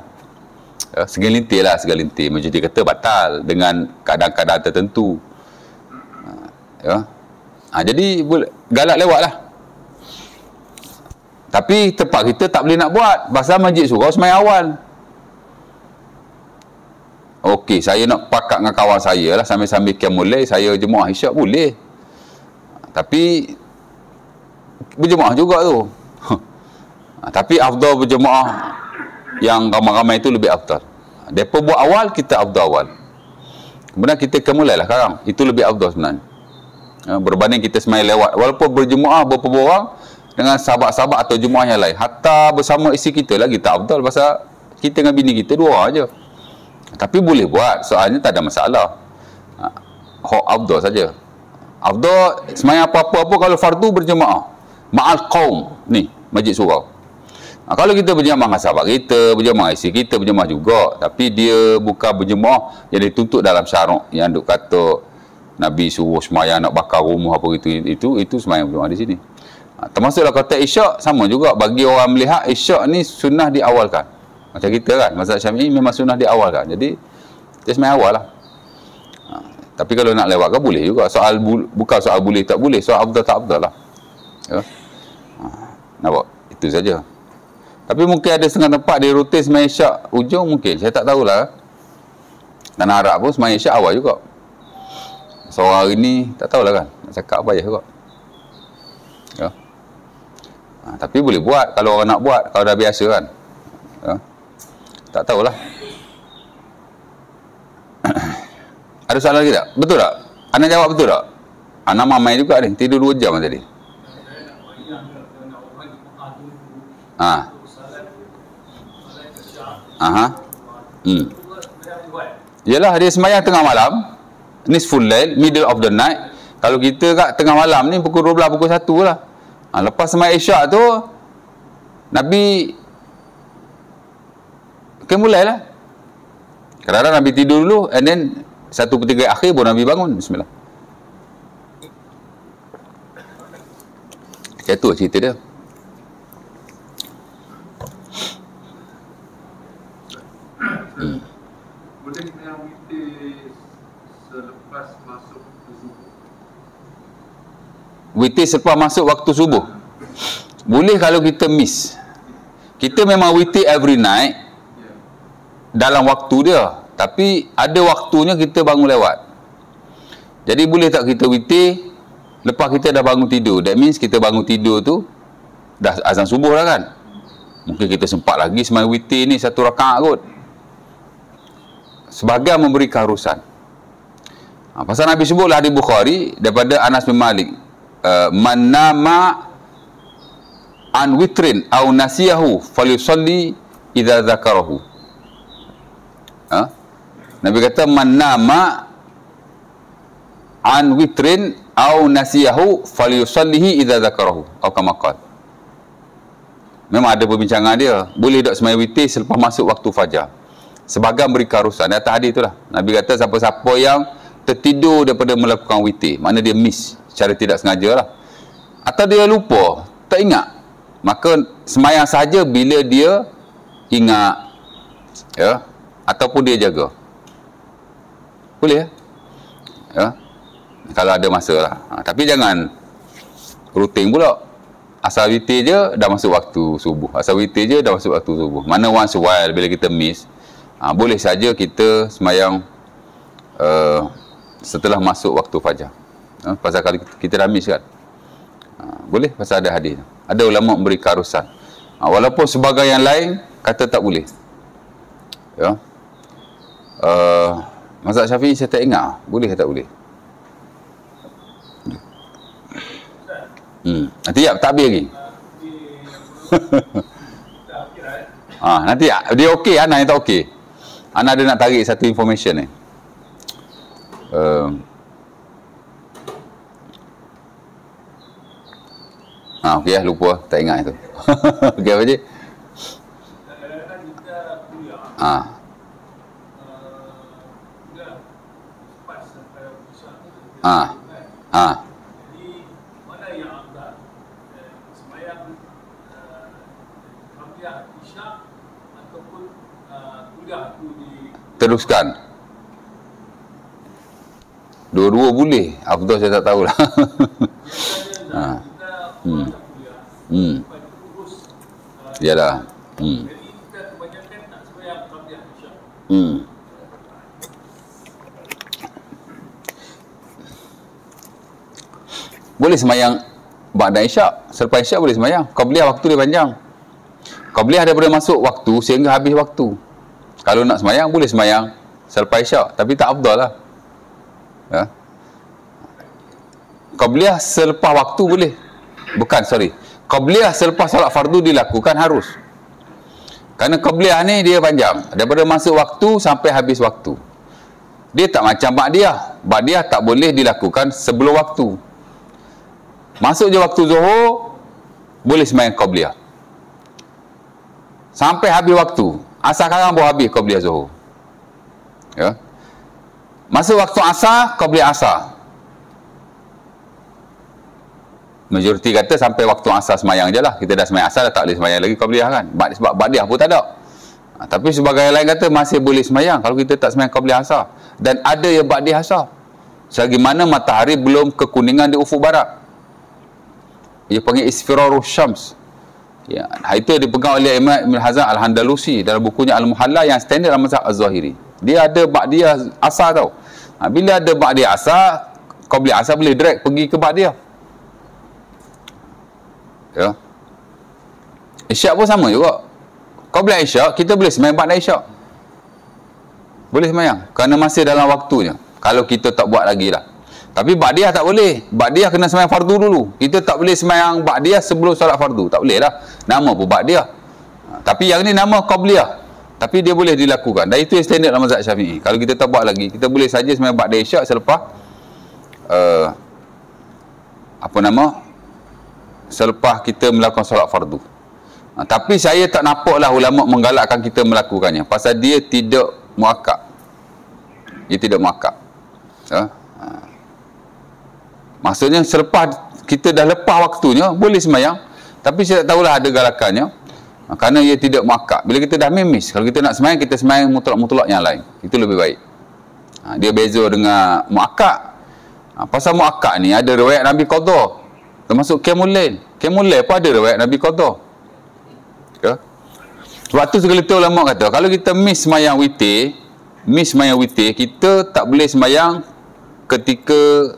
S1: Segelintir lah, segelintir. Macam dia kata batal dengan keadaan-keadaan tertentu. Ya. Jadi galak lewat lah. Tapi tempat kita tak boleh nak buat. Pasal masjid surau semayang awal. Okey, saya nak pakat dengan kawan saya lah, sambil-sambil mulai saya jemaah Isyak boleh. Tapi berjemaah juga tu. Tapi afdal berjemaah yang ramai-ramai itu lebih afdal. Mereka buat awal, kita afdal awal. Kemudian kita mulailah sekarang. Itu lebih afdal sebenarnya. Berbanding kita semayang lewat. Walaupun berjemaah beberapa orang dengan sahabat-sahabat atau jemaah yang lain. Hatta bersama isi kita lagi tak afdal. Pasal kita dengan bini kita dua orang je. Tapi boleh buat. Soalnya tak ada masalah. Hak afdal saja. Afdal semayang apa-apa kalau fardu berjemaah. Ma'al qaum. Ni, masjid surau. Kalau kita berjemaah dengan sahabat kita, berjemaah isi kita, berjemaah juga. Tapi dia bukan berjemaah yang dituntut dalam syarak. Yang duk kata Nabi suruh semayang nak bakar rumah apa gitu. Itu semayang berjemaah di sini. Termasuklah kata Isyak, sama juga. Bagi orang melihat, Isyak ni sunnah diawalkan. Macam kita kan, mazhab Syafi'i memang sunnah diawalkan. Jadi, dia semayang awal lah. Tapi kalau nak lewatkan, boleh juga. Bukan soal boleh tak boleh, soal afdal tak afdal lah. Ya. Nampak? Itu saja. Tapi mungkin ada setengah tempat dia rutin semayang Isyak ujung mungkin. Saya tak tahulah. Tanah Arab pun semayang Isyak awal juga. Seorang hari ni, tak tahulah kan. Nak cakap apa je kot. Ya. Tapi boleh buat kalau orang nak buat. Kalau dah biasa kan. Ya. Tak tahulah. Ada soalan lagi tak? Betul tak? Anda jawab betul tak? Anak mamai juga ni. Tidur 2 jam tadi. Yalah, dia semayang tengah malam, nisful lail, middle of the night. Kalau kita kat tengah malam ni pukul 12, pukul 1 lah. Lepas semayang Isyak tu Nabi mulailah. Kadang-kadang Nabi tidur dulu, and then 1/3 akhir baru Nabi bangun. Bismillah. Macam tu cerita dia.
S2: Boleh yang witir selepas masuk subuh?
S1: Witir selepas masuk waktu subuh? Boleh kalau kita miss. Kita memang witir every night dalam waktu dia. Tapi ada waktunya kita bangun lewat. Jadi boleh tak kita witir lepas kita dah bangun tidur? That means kita bangun tidur tu dah azan subuh lah kan. Mungkin kita sempat lagi semayang witir ni 1 rakaat kot. Sebagian memberi keharusan. Pasal Nabi sebutlah di Bukhari daripada Anas bin Malik, man nama an witrin aw nasiyahu falyusalli idza dzakarahu. Nabi kata man nama an witrin aw nasiyahu falyusallihi idza dzakarahu atau kama qala. Memang ada perbincangan dia, boleh tak sembahyang witir selepas masuk waktu fajar. Sebagian beri keharusan. Atas hadis itulah Nabi kata siapa-siapa yang tertidur daripada melakukan witir, makna dia miss secara tidak sengaja lah, atau dia lupa, tak ingat, maka sembahyang saja bila dia ingat, ya, ataupun dia jaga. Boleh ya, kalau ada masa lah. Tapi jangan rutin pula. Asal witir je dah masuk waktu subuh, asal witir je dah masuk waktu subuh. Mana once a while bila kita miss, boleh saja kita sembahyang setelah masuk waktu fajar. Pasal kalau kita dah miss kan, boleh, pasal ada hadis. Ada ulama memberi keharusan, walaupun sebagai yang lain kata tak boleh. Ya, mazhab Syafi'i saya tak ingat boleh ke tak boleh. Nanti ya takbir lagi. Nanti ya, dia okey, Ana yang tak okey. Ana ada nak tarik satu information ni. Okey lah, lupa, tak ingat itu. Okey apa je? Teruskan. Dua-dua boleh. Afdal saya tak tahulah. Yalah. Boleh sembahyang ba'da isyak. Selepas isyak boleh sembahyang. Qabliyah waktu dia panjang. Qabliyah daripada masuk waktu sehingga habis waktu. Kalau nak sembahyang, boleh sembahyang selepas isyak, tapi tak afdal lah. Ya. Qabliyah selepas waktu boleh. Qabliyah selepas solat fardu dilakukan harus. Kerana qabliyah ni dia panjang. Daripada masuk waktu sampai habis waktu. Dia tak macam ba'diyah. Ba'diyah tak boleh dilakukan sebelum waktu. Masuk je waktu zuhur, boleh sembahyang qabliyah. Sampai habis waktu. Asar sekarang baru habis qabliyah zuhur. Ya. Masuk waktu asar, qabliyah asar. Majoriti kata sampai waktu asar semayang je lah. Kita dah semayang asar, dah tak boleh semayang lagi qabliyah kan. Sebab ba'diyah pun tak ada. Tapi sebagai lain kata masih boleh semayang kalau kita tak semayang qabliyah asar. Dan ada yang ba'diyah asar. Selagi mana matahari belum kekuningan di ufuk barat. Ia panggil isfirarus syams. Ya, itu dipegang oleh Imam Ibn Hazm Al-Handalusi dalam bukunya Al-Muhalla yang standard dalam mazhab Az-Zahiri. Dia ada ba'diyah asar tau. Bila ada ba'diyah asar, qabliyah asar boleh direct pergi ke ba'diyah. Ya. Isyak pun sama juga. Qabliyah isyak, kita boleh sembahyang ba'da isyak. Boleh sembahyang kerana masih dalam waktunya. Kalau kita tak buat lagi lah. Tapi ba'diyah tak boleh. Ba'diyah kena sembahyang fardu dulu. Kita tak boleh sembahyang ba'diyah sebelum solat fardu. Tak boleh lah. Nama pun ba'diyah. Tapi yang ni nama qabliyah. Tapi dia boleh dilakukan. Dan itu yang standard dalam mazhab Syafi'i. Kalau kita tak buat lagi, kita boleh saja sembahyang ba'da isyak selepas selepas kita melakukan solat fardu. Tapi saya tak nampaklah ulama menggalakkan kita melakukannya. Pasal dia tidak muakkad. Dia tidak muakkad. Maksudnya selepas kita dah lepas waktunya boleh sembahyang, tapi saya tak tahulah ada galakannya kerana ia tidak muakkad. Bila kita dah miss, kalau kita nak sembahyang, kita sembahyang mutlak-mutlak yang lain, itu lebih baik. Dia beza dengan muakkad. Pasal muakkad ni ada riwayat Nabi qadha, termasuk qiyamul lail. Qiyamul lail pun ada riwayat Nabi qadha. Ya. Sebab tu segelintir ulama kata kalau kita miss sembahyang witir, kita tak boleh sembahyang ketika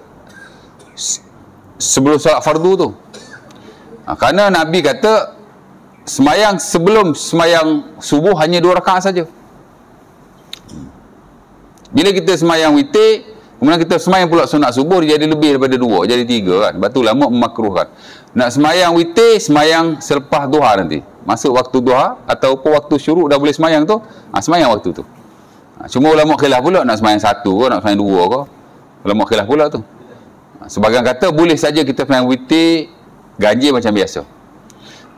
S1: sebelum solat fardu tu. Kerana Nabi kata sembahyang sebelum sembahyang subuh hanya 2 rakaat saja. Bila kita sembahyang witir, Kemudian kita semayang pula sunat subuh, dia jadi lebih daripada 2, jadi 3 kan. Sebab tu ulama memakruhkan. Nak semayang witir, semayang selepas duha nanti. Masuk waktu duha ataupun waktu syuruk dah boleh semayang tu, semayang waktu tu. Cuma ulama khilaf pula nak semayang 1 ke, nak semayang 2 ke. Ulama khilaf pula tu. Sebagian kata boleh saja kita semayang witir ganjil macam biasa.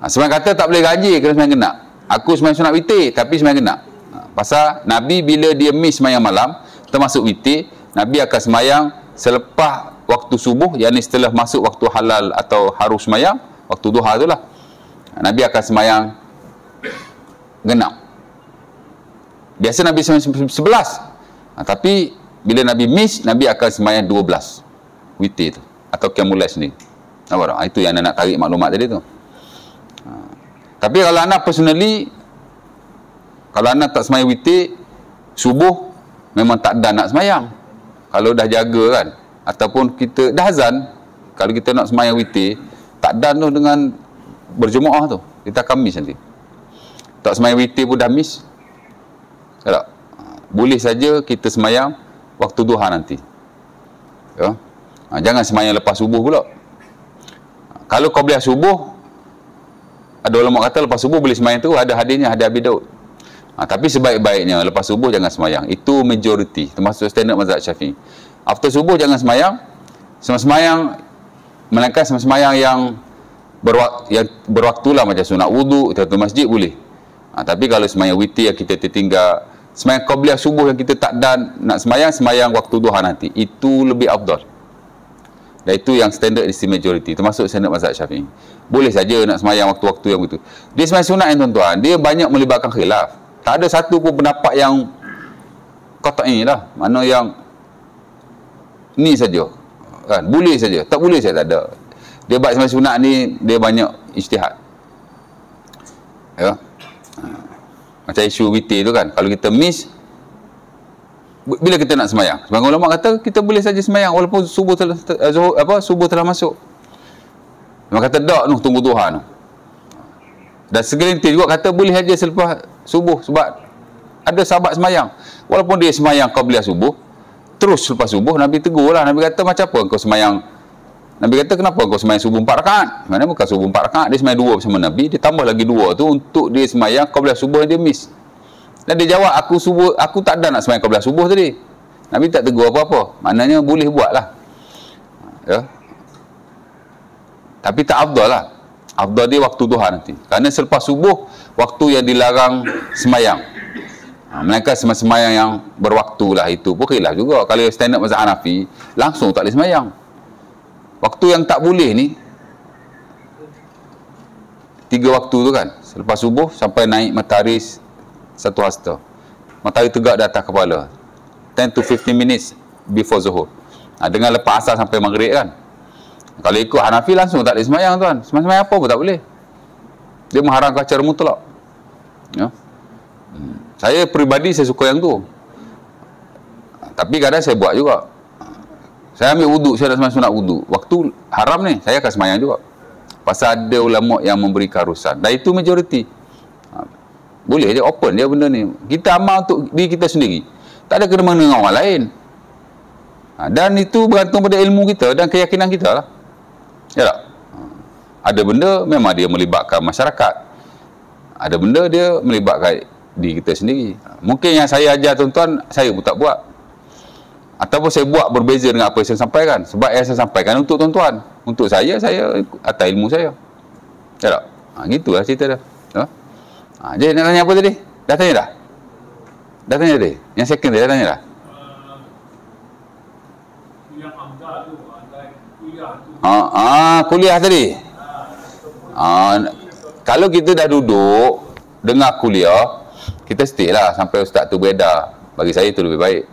S1: Sebagian kata tak boleh ganjil, kena semayang genap. Aku semayang sunat witir tapi semayang genap. Pasal Nabi bila dia miss semayang malam, termasuk witir, Nabi akan semayang selepas waktu subuh, yakni setelah masuk waktu halal atau harus semayang, waktu duha tu lah. Nabi akan semayang genap. Biasa Nabi semayang 11. Tapi bila Nabi miss, Nabi akan semayang 12 witir tu, atau qiyamul lail sendiri. Nampak tak? Itu yang nak tarik maklumat tadi tu. Tapi kalau anak personally, kalau anak tak semayang witir, subuh memang tak ada nak semayang. Kalau dah jaga kan, ataupun kita dah azan, kalau kita nak semayang witir, tak dan tu dengan berjemaah tu, kita akan miss nanti. Tak semayang witir pun dah miss. Tak? Boleh saja kita semayang waktu duha nanti. Ya? Jangan semayang lepas subuh pula. Kalau qabliyah subuh, ada ulama kata lepas subuh boleh semayang tu, ada hadisnya, hadis Abi Daud. Tapi sebaik-baiknya lepas subuh jangan semayang. Itu majoriti, termasuk standard mazhab Syafi'i. After subuh jangan semayang. Semayang melainkan semayang yang berwaktu lah, macam sunat wudu, tahiyatul masjid boleh. Tapi kalau semayang witir yang kita tertinggal, semayang qabliyah subuh yang kita tak dan nak semayang waktu duha nanti, itu lebih afdal. Dan itu yang standard di majoriti, termasuk standard mazhab Syafi'i. Boleh saja nak semayang waktu-waktu yang begitu. Dia semayang sunat yang tuan-tuan, dia banyak melibatkan khilaf. Tak ada satu pun pendapat yang qat'i lah, mana yang ni saja kan, boleh saja, tak boleh saya tak ada. Dia buat semayang sunat ni, dia banyak ijtihad. Ya. Macam isu witir tu kan, kalau kita miss, bila kita nak semayang, sebagian ulama kata kita boleh saja semayang walaupun subuh telah masuk. Mereka kata tak noh, tunggu duha noh. Dan segelintir juga kata boleh saja selepas subuh, sebab ada sahabat semayang walaupun dia semayang qabliyah subuh, terus selepas subuh Nabi tegur lah. Nabi kata macam apa engkau semayang, Nabi kata kenapa engkau semayang subuh 4 rakaat? Mana bukan subuh 4 rakaat, dia semayang 2 bersama Nabi, dia tambah lagi 2 tu untuk dia semayang qabliyah subuh yang dia miss. Dan dia jawab, aku tak ada nak semayang qabliyah subuh tadi. Nabi tak tegur apa-apa, maknanya boleh buat lah. Ya. Tapi tak afdal lah. Afdal dia waktu duha nanti, kerana selepas subuh waktu yang dilarang semayang. Melainkan semayang yang berwaktu lah, itu pun khilaf juga. Kalau standard mazhab Hanafi, langsung tak boleh semayang. Waktu yang tak boleh ni 3 waktu tu kan, selepas subuh sampai naik matahari 1 hasta, matahari tegak di atas kepala, 10 to 15 minutes before zuhur. Dengan lepas asar sampai maghrib kan. Kalau ikut Hanafi langsung tak boleh semayang tuan. Semayang apa pun tak boleh. Dia mengharamkan secara mutlak. Ya. Saya peribadi saya suka yang tu. Tapi kadang saya buat juga. Saya ambil wuduk, saya nak semayang sunat wuduk. Waktu haram ni, saya akan semayang juga. Pasal ada ulama yang memberi keharusan. Dan itu majoriti. Boleh je, open dia benda ni. Kita amal untuk diri kita sendiri. Tak ada kena-mengena dengan orang lain. Dan itu bergantung pada ilmu kita dan keyakinan kita lah. Ya tak? Ada benda memang dia melibatkan masyarakat. Ada benda dia melibatkan diri kita sendiri. Mungkin yang saya ajar tuan-tuan, saya pun tak buat. Ataupun saya buat berbeza dengan apa yang saya sampaikan. Sebab yang saya sampaikan untuk tuan-tuan. Untuk saya atas ilmu saya. Ya tak? Gitulah cerita dia. Jadi nak tanya apa tadi? Dah tanya dah? Dah tanya tadi? Yang second tadi dah tanya dah?
S2: Yang amda tu, kuliah tu.
S1: Kuliah tadi. Kalau kita dah duduk dengar kuliah, kita stay lah sampai ustaz tu beredar. Bagi saya itu lebih baik.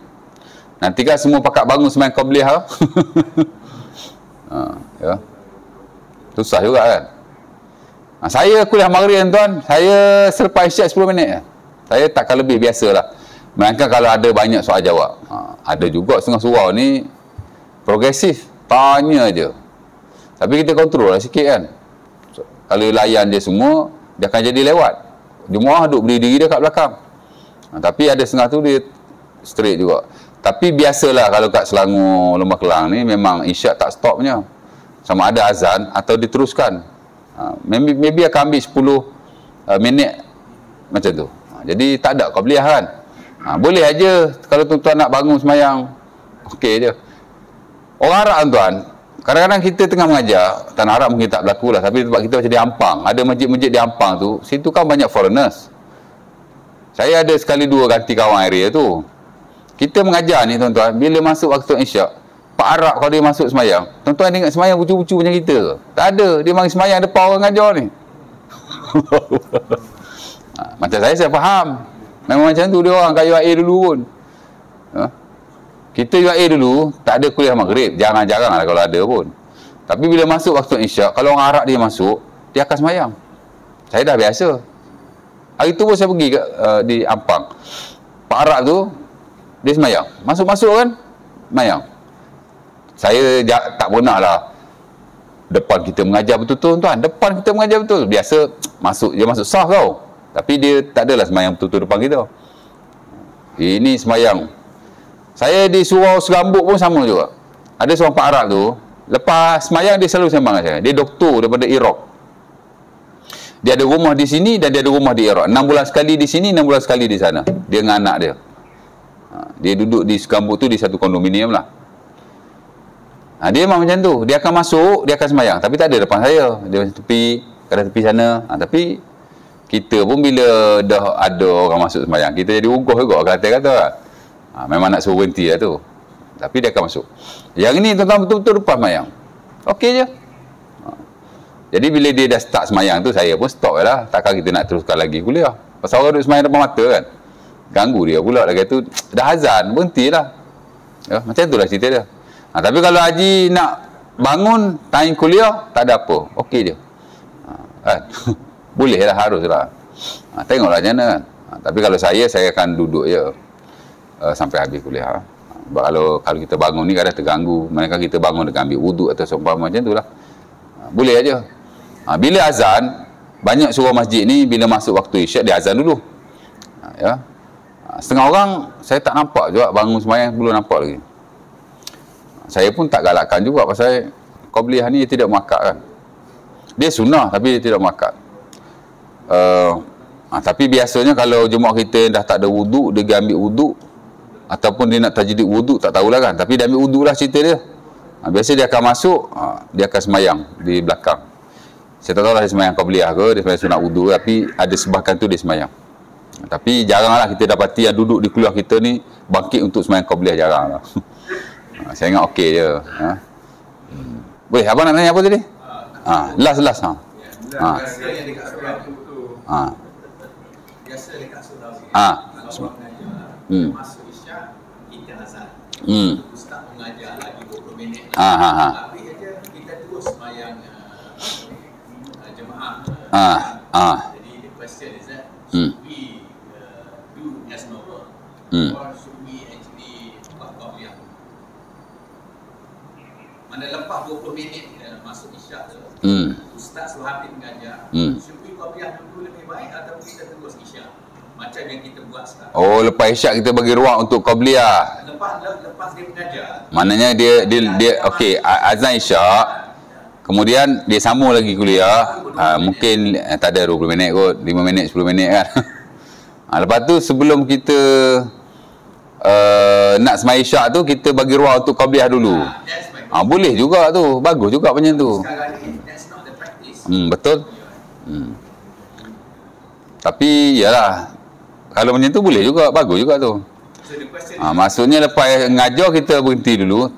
S1: Nanti kan semua pakat bangun semayang qabliyah. Ya. Susah juga kan. Saya kuliah maghrib tuan, saya selepas isyak 10 minit. Saya takkan lebih, biasalah. Melainkan kalau ada banyak soal jawab. Ada juga setengah surau ni progresif, tanya je. Tapi kita kontrol lah sikit kan. Kalau layan dia semua, dia akan jadi lewat. Jemaah duduk berdiri dia kat belakang. Tapi ada setengah tu dia straight juga. Tapi biasalah kalau kat Selangor, Lembah Kelang ni memang isyak tak stopnya. Sama ada azan atau diteruskan. Maybe akan ambil 10 minit macam tu. Jadi tak ada qabliyah kan. Boleh aja kalau tuan-tuan nak bangun semayang. Okey je. Orang Arab tuan, kadang-kadang kita tengah mengajar, Tanah Arab mungkin tak berlaku lah, tapi tempat kita macam di Ampang. Ada masjid-masjid di Ampang tu, situ kan banyak foreigners. Saya ada sekali dua ganti kawan area tu. Kita mengajar ni tuan-tuan, bila masuk waktu Isyak, Pak Arab kalau dia masuk semayang, tuan-tuan ingat semayang bucu-bucu macam kita ke? Tak ada, dia mari semayang depan orang ngajar ni. Macam saya faham. Memang macam tu dia orang kat UAE dulu pun. Kita UAE dulu, tak ada kuliah maghrib. Jarang-jarang lah kalau ada pun. Tapi bila masuk waktu Isyak, kalau orang Arab dia masuk, dia akan semayang. Saya dah biasa. Hari tu pun saya pergi di Ampang. Pak Arab tu, dia semayang. Masuk-masuk kan, semayang. Saya tak pernah lah depan kita mengajar betul-betul tuan. Depan kita mengajar betul. Biasa dia masuk saf tau. Tapi dia tak adalah semayang betul-betul depan kita. Ini semayang. Saya di Surau Serambut pun sama juga. Ada seorang Pak Arab tu, lepas semayang dia selalu sembang dengan saya. Dia doktor daripada Iraq. Dia ada rumah di sini dan dia ada rumah di Iraq. 6 bulan sekali di sini, 6 bulan sekali di sana. Dia dengan anak dia. Dia duduk di Serambut tu di satu kondominium lah. Dia memang macam tu. Dia akan masuk, dia akan semayang. Tapi tak ada depan saya. Dia tepi, kadang tepi sana. Tapi kita pun bila dah ada orang masuk semayang, kita jadi ugoh juga kata-kata. Memang nak suruh berhenti lah tu. Tapi dia akan masuk. Yang ni tuan-tuan betul-betul lepas semayang. Okey je. Jadi bila dia dah start semayang tu, saya pun stop lah. Takkan kita nak teruskan lagi kuliah. Pasal orang duduk semayang depan mata kan. Ganggu dia pula. Lagi tu dah azan, berhentilah. Macam tu lah cerita dia. Tapi kalau Haji nak bangun time kuliah, tak ada apa. Okey je. Boleh lah, harus lah. Tengoklah macam mana kan. Tapi kalau saya akan duduk je sampai habis kuliah. Kalau kita bangun ni kadang terganggu. Mereka kita bangun dengan ambil wuduk atau seumpama macam tu lah. Boleh aja. Bila azan, banyak surau masjid ni bila masuk waktu isyak dia azan dulu. Setengah orang saya tak nampak juga bangun semayang belum nampak lagi. Saya pun tak galakkan juga pasal qabliyah ni tidak muakkad kan. Dia sunnah tapi dia tidak muakkad. Tapi biasanya kalau jemaah kita dah tak ada wuduk, dia ambil wuduk ataupun dia nak tajdid wuduk, tak tahulah kan. Tapi dia ambil wuduk lah cerita dia. Biasa dia akan masuk, dia akan semayang di belakang. Saya tak tahu lah dia semayang qabliyah ke, dia semayang sunat wuduk, tapi ada sebahkan tu dia semayang. Tapi jaranglah kita dapati yang duduk di kuliah kita ni bangkit untuk semayang qabliyah, jarang lah. Saya ingat okey je. Boleh, abang nak tanya apa tadi? Last.
S3: Biasa dekat surau ni. Kalau orang mengajar, masuk isyak, kita azan. Ustaz mengajar lagi 20 minit. Tapi aja kita terus semayang jemaah. Jadi the question is that should we do as normal or should we actually buat qabliyah? Mana lepas 20 minit masuk isyak tu, Ustaz suruh habis mengajar, should we qabliyah dulu lebih baik atau kita terus isyak macam yang kita buat sekarang?
S1: Oh, lepas isyak kita bagi ruang untuk qabliyah.
S3: Lepas dia mengajar.
S1: Maknanya dia okey, azan isyak. Kemudian dia sambung lagi kuliah. Mungkin tak ada 20 minit kot, 5 minit, 10 minit kan. Lepas tu sebelum kita nak sembahyang isyak tu, kita bagi ruang untuk qabliyah dulu. Boleh juga tu. Bagus juga macam tu.
S3: That's not the practice.
S1: Betul. Tapi yalah, kalau macam tu boleh juga, bagus juga tu. Maksudnya lepas ngajar kita berhenti dulu.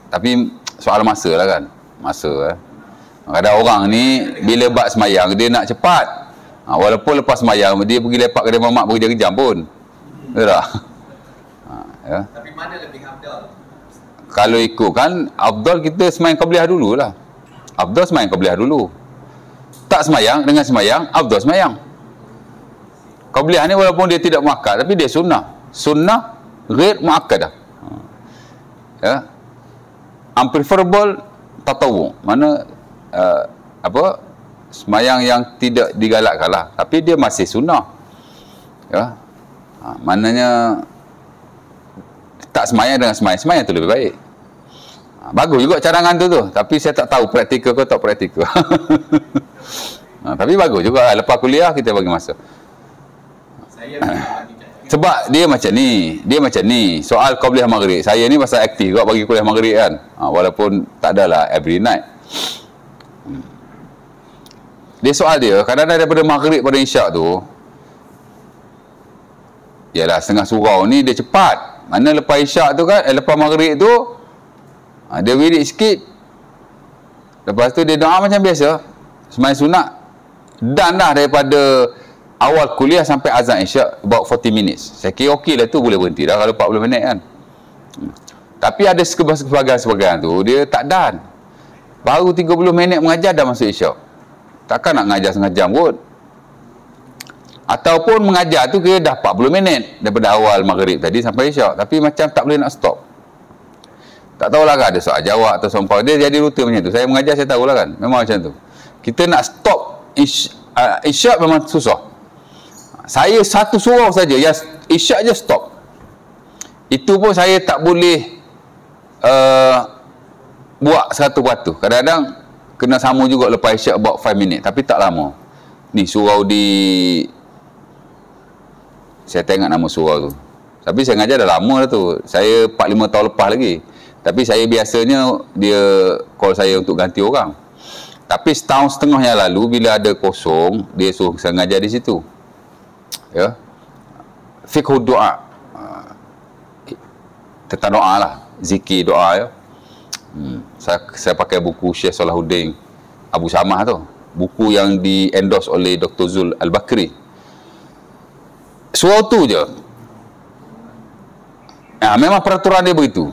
S1: Tapi soal masa lah kan. Masa kadang orang ni bila bab semayang dia nak cepat. Walaupun lepas semayang dia pergi lepak kedai mamak berjam-jam pun. Betul tak?
S3: Tapi mana lebih afdal?
S1: Kalau ikut kan afdal kita semayang qabliyah dululah. Afdal semayang qabliyah dulu. Tak semayang dengan semayang, afdal semayang. Qabliyah ni walaupun dia tidak muakkad tapi dia sunnah. Sunnah ghair muakkadah. Unpreferable tatawu. Mana semayang yang tidak digalakkan lah, tapi dia masih sunnah. Maknanya tak tak semayang dengan semayang tu lebih baik. Bagus juga cadangan tu. Tapi saya tak tahu praktikal ke tak praktikal. Tapi bagus juga. Lepas kuliah kita bagi masa.
S3: Saya bagi
S1: Sebab dia macam ni. Soal qabliyah maghrib. Saya ni pasal aktif juga bagi kuliah maghrib kan. Walaupun tak adalah every night. Dia soal dia, kadang-kadang daripada maghrib pada isyak tu, yalah setengah surau ni dia cepat. Mana lepas isyak tu kan, lepas maghrib tu, dia wirid sikit. Lepas tu dia doa macam biasa. Sembahyang sunat. Dan dah daripada awal kuliah sampai azan isyak about 40 minutes. Saya kira okey lah tu, boleh berhenti dah kalau 40 minit kan. Tapi ada sebahagian tu dia tak dan. Baru 30 minit mengajar dah masuk isyak. Takkan nak mengajar setengah jam kot. Ataupun mengajar tu kira dah 40 minit daripada awal maghrib tadi sampai isyak. Tapi macam tak boleh nak stop. Tak tahulah kan ada soal jawab atau soal dia jadi rutin macam tu. Saya mengajar saya tahulah kan. Memang macam tu. Kita nak stop isyak memang susah. Saya satu surau saja yang isyak je stop. Itu pun saya tak boleh buat 100%. Kadang-kadang kena sama juga lepas isyak about 5 minit. Tapi tak lama. Ni surau di, saya tengok nama surau tu. Tapi saya ngajar dah lama dah tu. Saya 4-5 tahun lepas lagi. Tapi saya biasanya dia call saya untuk ganti orang. Tapi setahun setengah yang lalu bila ada kosong, dia suruh saya ngajar di situ. Ya. Fiqh doa. Tentang doa lah. Zikir doa ya. Saya pakai buku Syekh Salahuddin Abu Samah tu. Buku yang di-endorse oleh Dr. Zul Al-Bakri. Surau tu je. Memang peraturan dia begitu.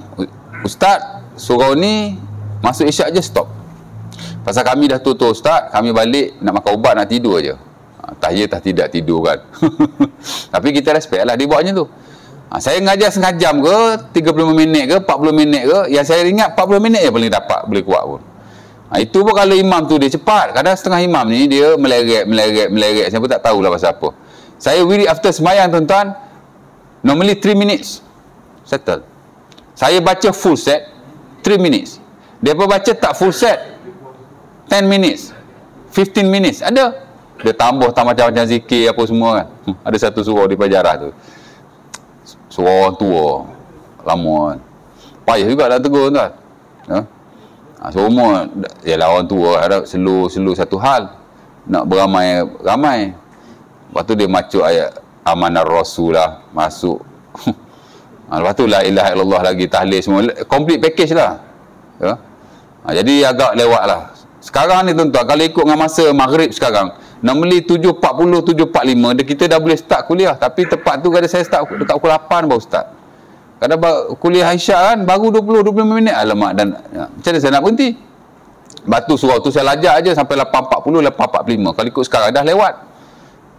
S1: Ustaz, surau ni masuk isyak je stop. Pasal kami dah tutup Ustaz, kami balik nak makan ubat, nak tidur je. Tak tidak tidur kan. Tapi kita respect lah dia buat macam tu. Saya ngajar setengah jam ke 35 minit ke 40 minit ke, yang saya ingat 40 minit je paling dapat, boleh kuat pun. Itu pun kalau imam tu dia cepat. Kadang setengah imam ni dia meleret. Saya pun tak tahulah pasal apa. Saya wirid after semayang tuan-tuan, normally 3 minutes settle. Saya baca full set 3 minutes. Dia pun baca tak full set 10 minutes 15 minutes ada. Dia tambah macam-macam zikir apa semua kan. Ada satu surau di Pajarah tu, surau orang tua lama kan. Payah juga nak tegur tuan. Semua ialah orang tua ada slow satu hal nak beramai. Lepas tu dia macuk ayat amanah rasul lah masuk. Lepas tu la ilaha illallah lagi, tahlil semua, complete package lah ya? Jadi agak lewat lah sekarang ni tuan-tuan. Kalau ikut dengan masa maghrib sekarang, normally 7.40, 7.45 kita dah boleh start kuliah. Tapi tepat tu kadang saya start dekat pukul 8 baru start. Kadang kuliah isyak kan baru 20-25 minit. Alamak, dan macam mana saya nak berhenti? Batu surau tu saya lajak aja sampai 8.40, 8.45. Kalau ikut sekarang dah lewat.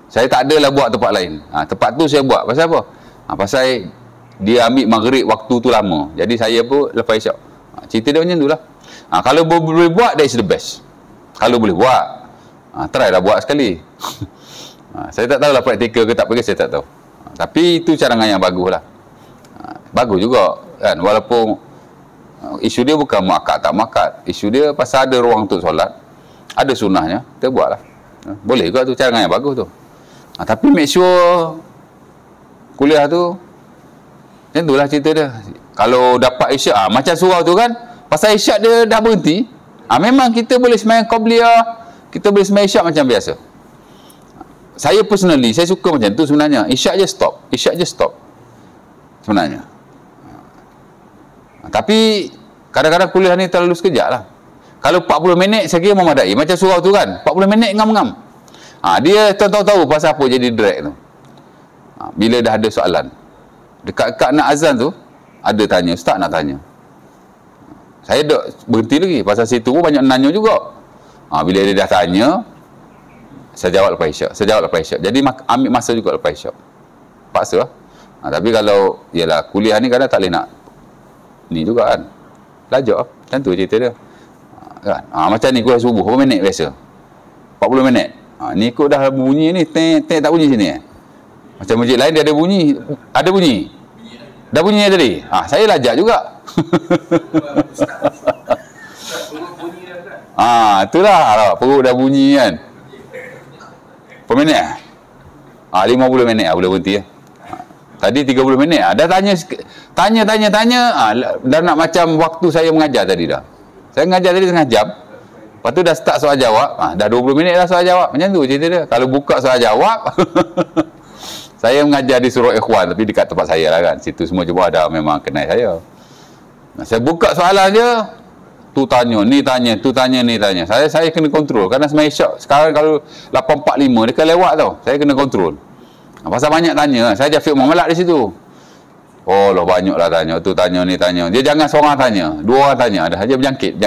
S1: Saya tak adalah buat tempat lain. Tempat tu saya buat. Pasal apa? Pasal dia ambil maghrib waktu tu lama. Jadi saya pun lepas isyak. Cerita dia macam tu lah. Kalau boleh buat, that is the best. Kalau boleh buat, try lah buat sekali. Saya tak tahulah praktikal ke tak pergi, saya tak tahu. Tapi itu cadangan yang bagus lah. Bagus juga kan. Walaupun isu dia bukan muakkad tak muakkad. Isu dia pasal ada ruang untuk solat, ada sunnahnya, kita buat lah. Boleh juga tu, cadangan yang bagus tu. Tapi make sure kuliah tu macam tu lah cerita dia. Kalau dapat isyak, macam surau tu kan, pasal isyak dia dah berhenti, memang kita boleh semayang qabliyah, kita boleh semayang isyak macam biasa. Saya personally, saya suka macam tu sebenarnya. Isyak je stop sebenarnya. Tapi kadang-kadang kuliah ni terlalu sekejap lah. Kalau 40 minit saya kira memadai. Macam surau tu kan, 40 minit ngam-ngam. Dia tahu pasal apa jadi drag tu. Bila dah ada soalan dekat nak azan tu, ada tanya, ustaz nak tanya, saya dah berhenti lagi. Pasal situ pun banyak nanya juga. Bila dia dah tanya, saya jawab lepas isyak. Jadi ambil masa juga lepas isyak. Paksa lah. Tapi kalau ialah kuliah ni kadang tak boleh nak ni juga kan. Belajar macam tu cerita dia kan. Macam ni kuliah subuh berapa minit biasa? 40 minit. Ni ikut dah bunyi ni, tak bunyi sini. Macam masjid lain dia ada bunyi. Dah bunyi tadi? Saya lajak juga.
S2: Bunyi dah kan?
S1: Itulah. Perut dah bunyi kan. Berapa minit? 50 minit boleh berhenti ya. Tadi 30 minit. Dah tanya. Dah nak macam waktu saya mengajar tadi dah. Saya mengajar tadi setengah jam. Lepas tu dah start soal jawab. Dah 20 minit dah soal jawab. Macam tu cerita dia. Kalau buka soal jawab, saya mengajar di Surau Ikhwan, tapi dekat tempat saya lah kan. Situ semua cuba ada memang kenal saya. Saya buka soalan je, tu tanya, ni tanya, tu tanya, ni tanya. Saya kena kontrol. Kerana semalam Isyak, sekarang kalau 8.45, dia kan lewat tau. Saya kena kontrol. Pasal banyak tanya. Saya Jafiq Muhammad di situ. Oh lah, banyak lah tanya. Tu tanya, ni tanya. Dia jangan seorang tanya. 2 orang tanya. Ada saja berjangkit.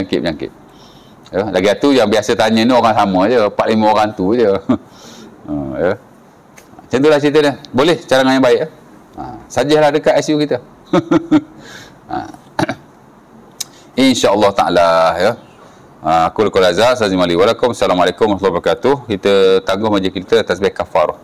S1: Ya, lagi tu yang biasa tanya ni orang sama je. 4-5 orang tu je. Ya. Macam itulah cerita dia. Boleh cadangan yang baik ya? Sajalah dekat ICU kita. InsyaAllah ta'ala ya. Aku Lakul Azhar Assalamualaikum warahmatullahi wabarakatuh. Kita tangguh majlis kita tasbih kafarah.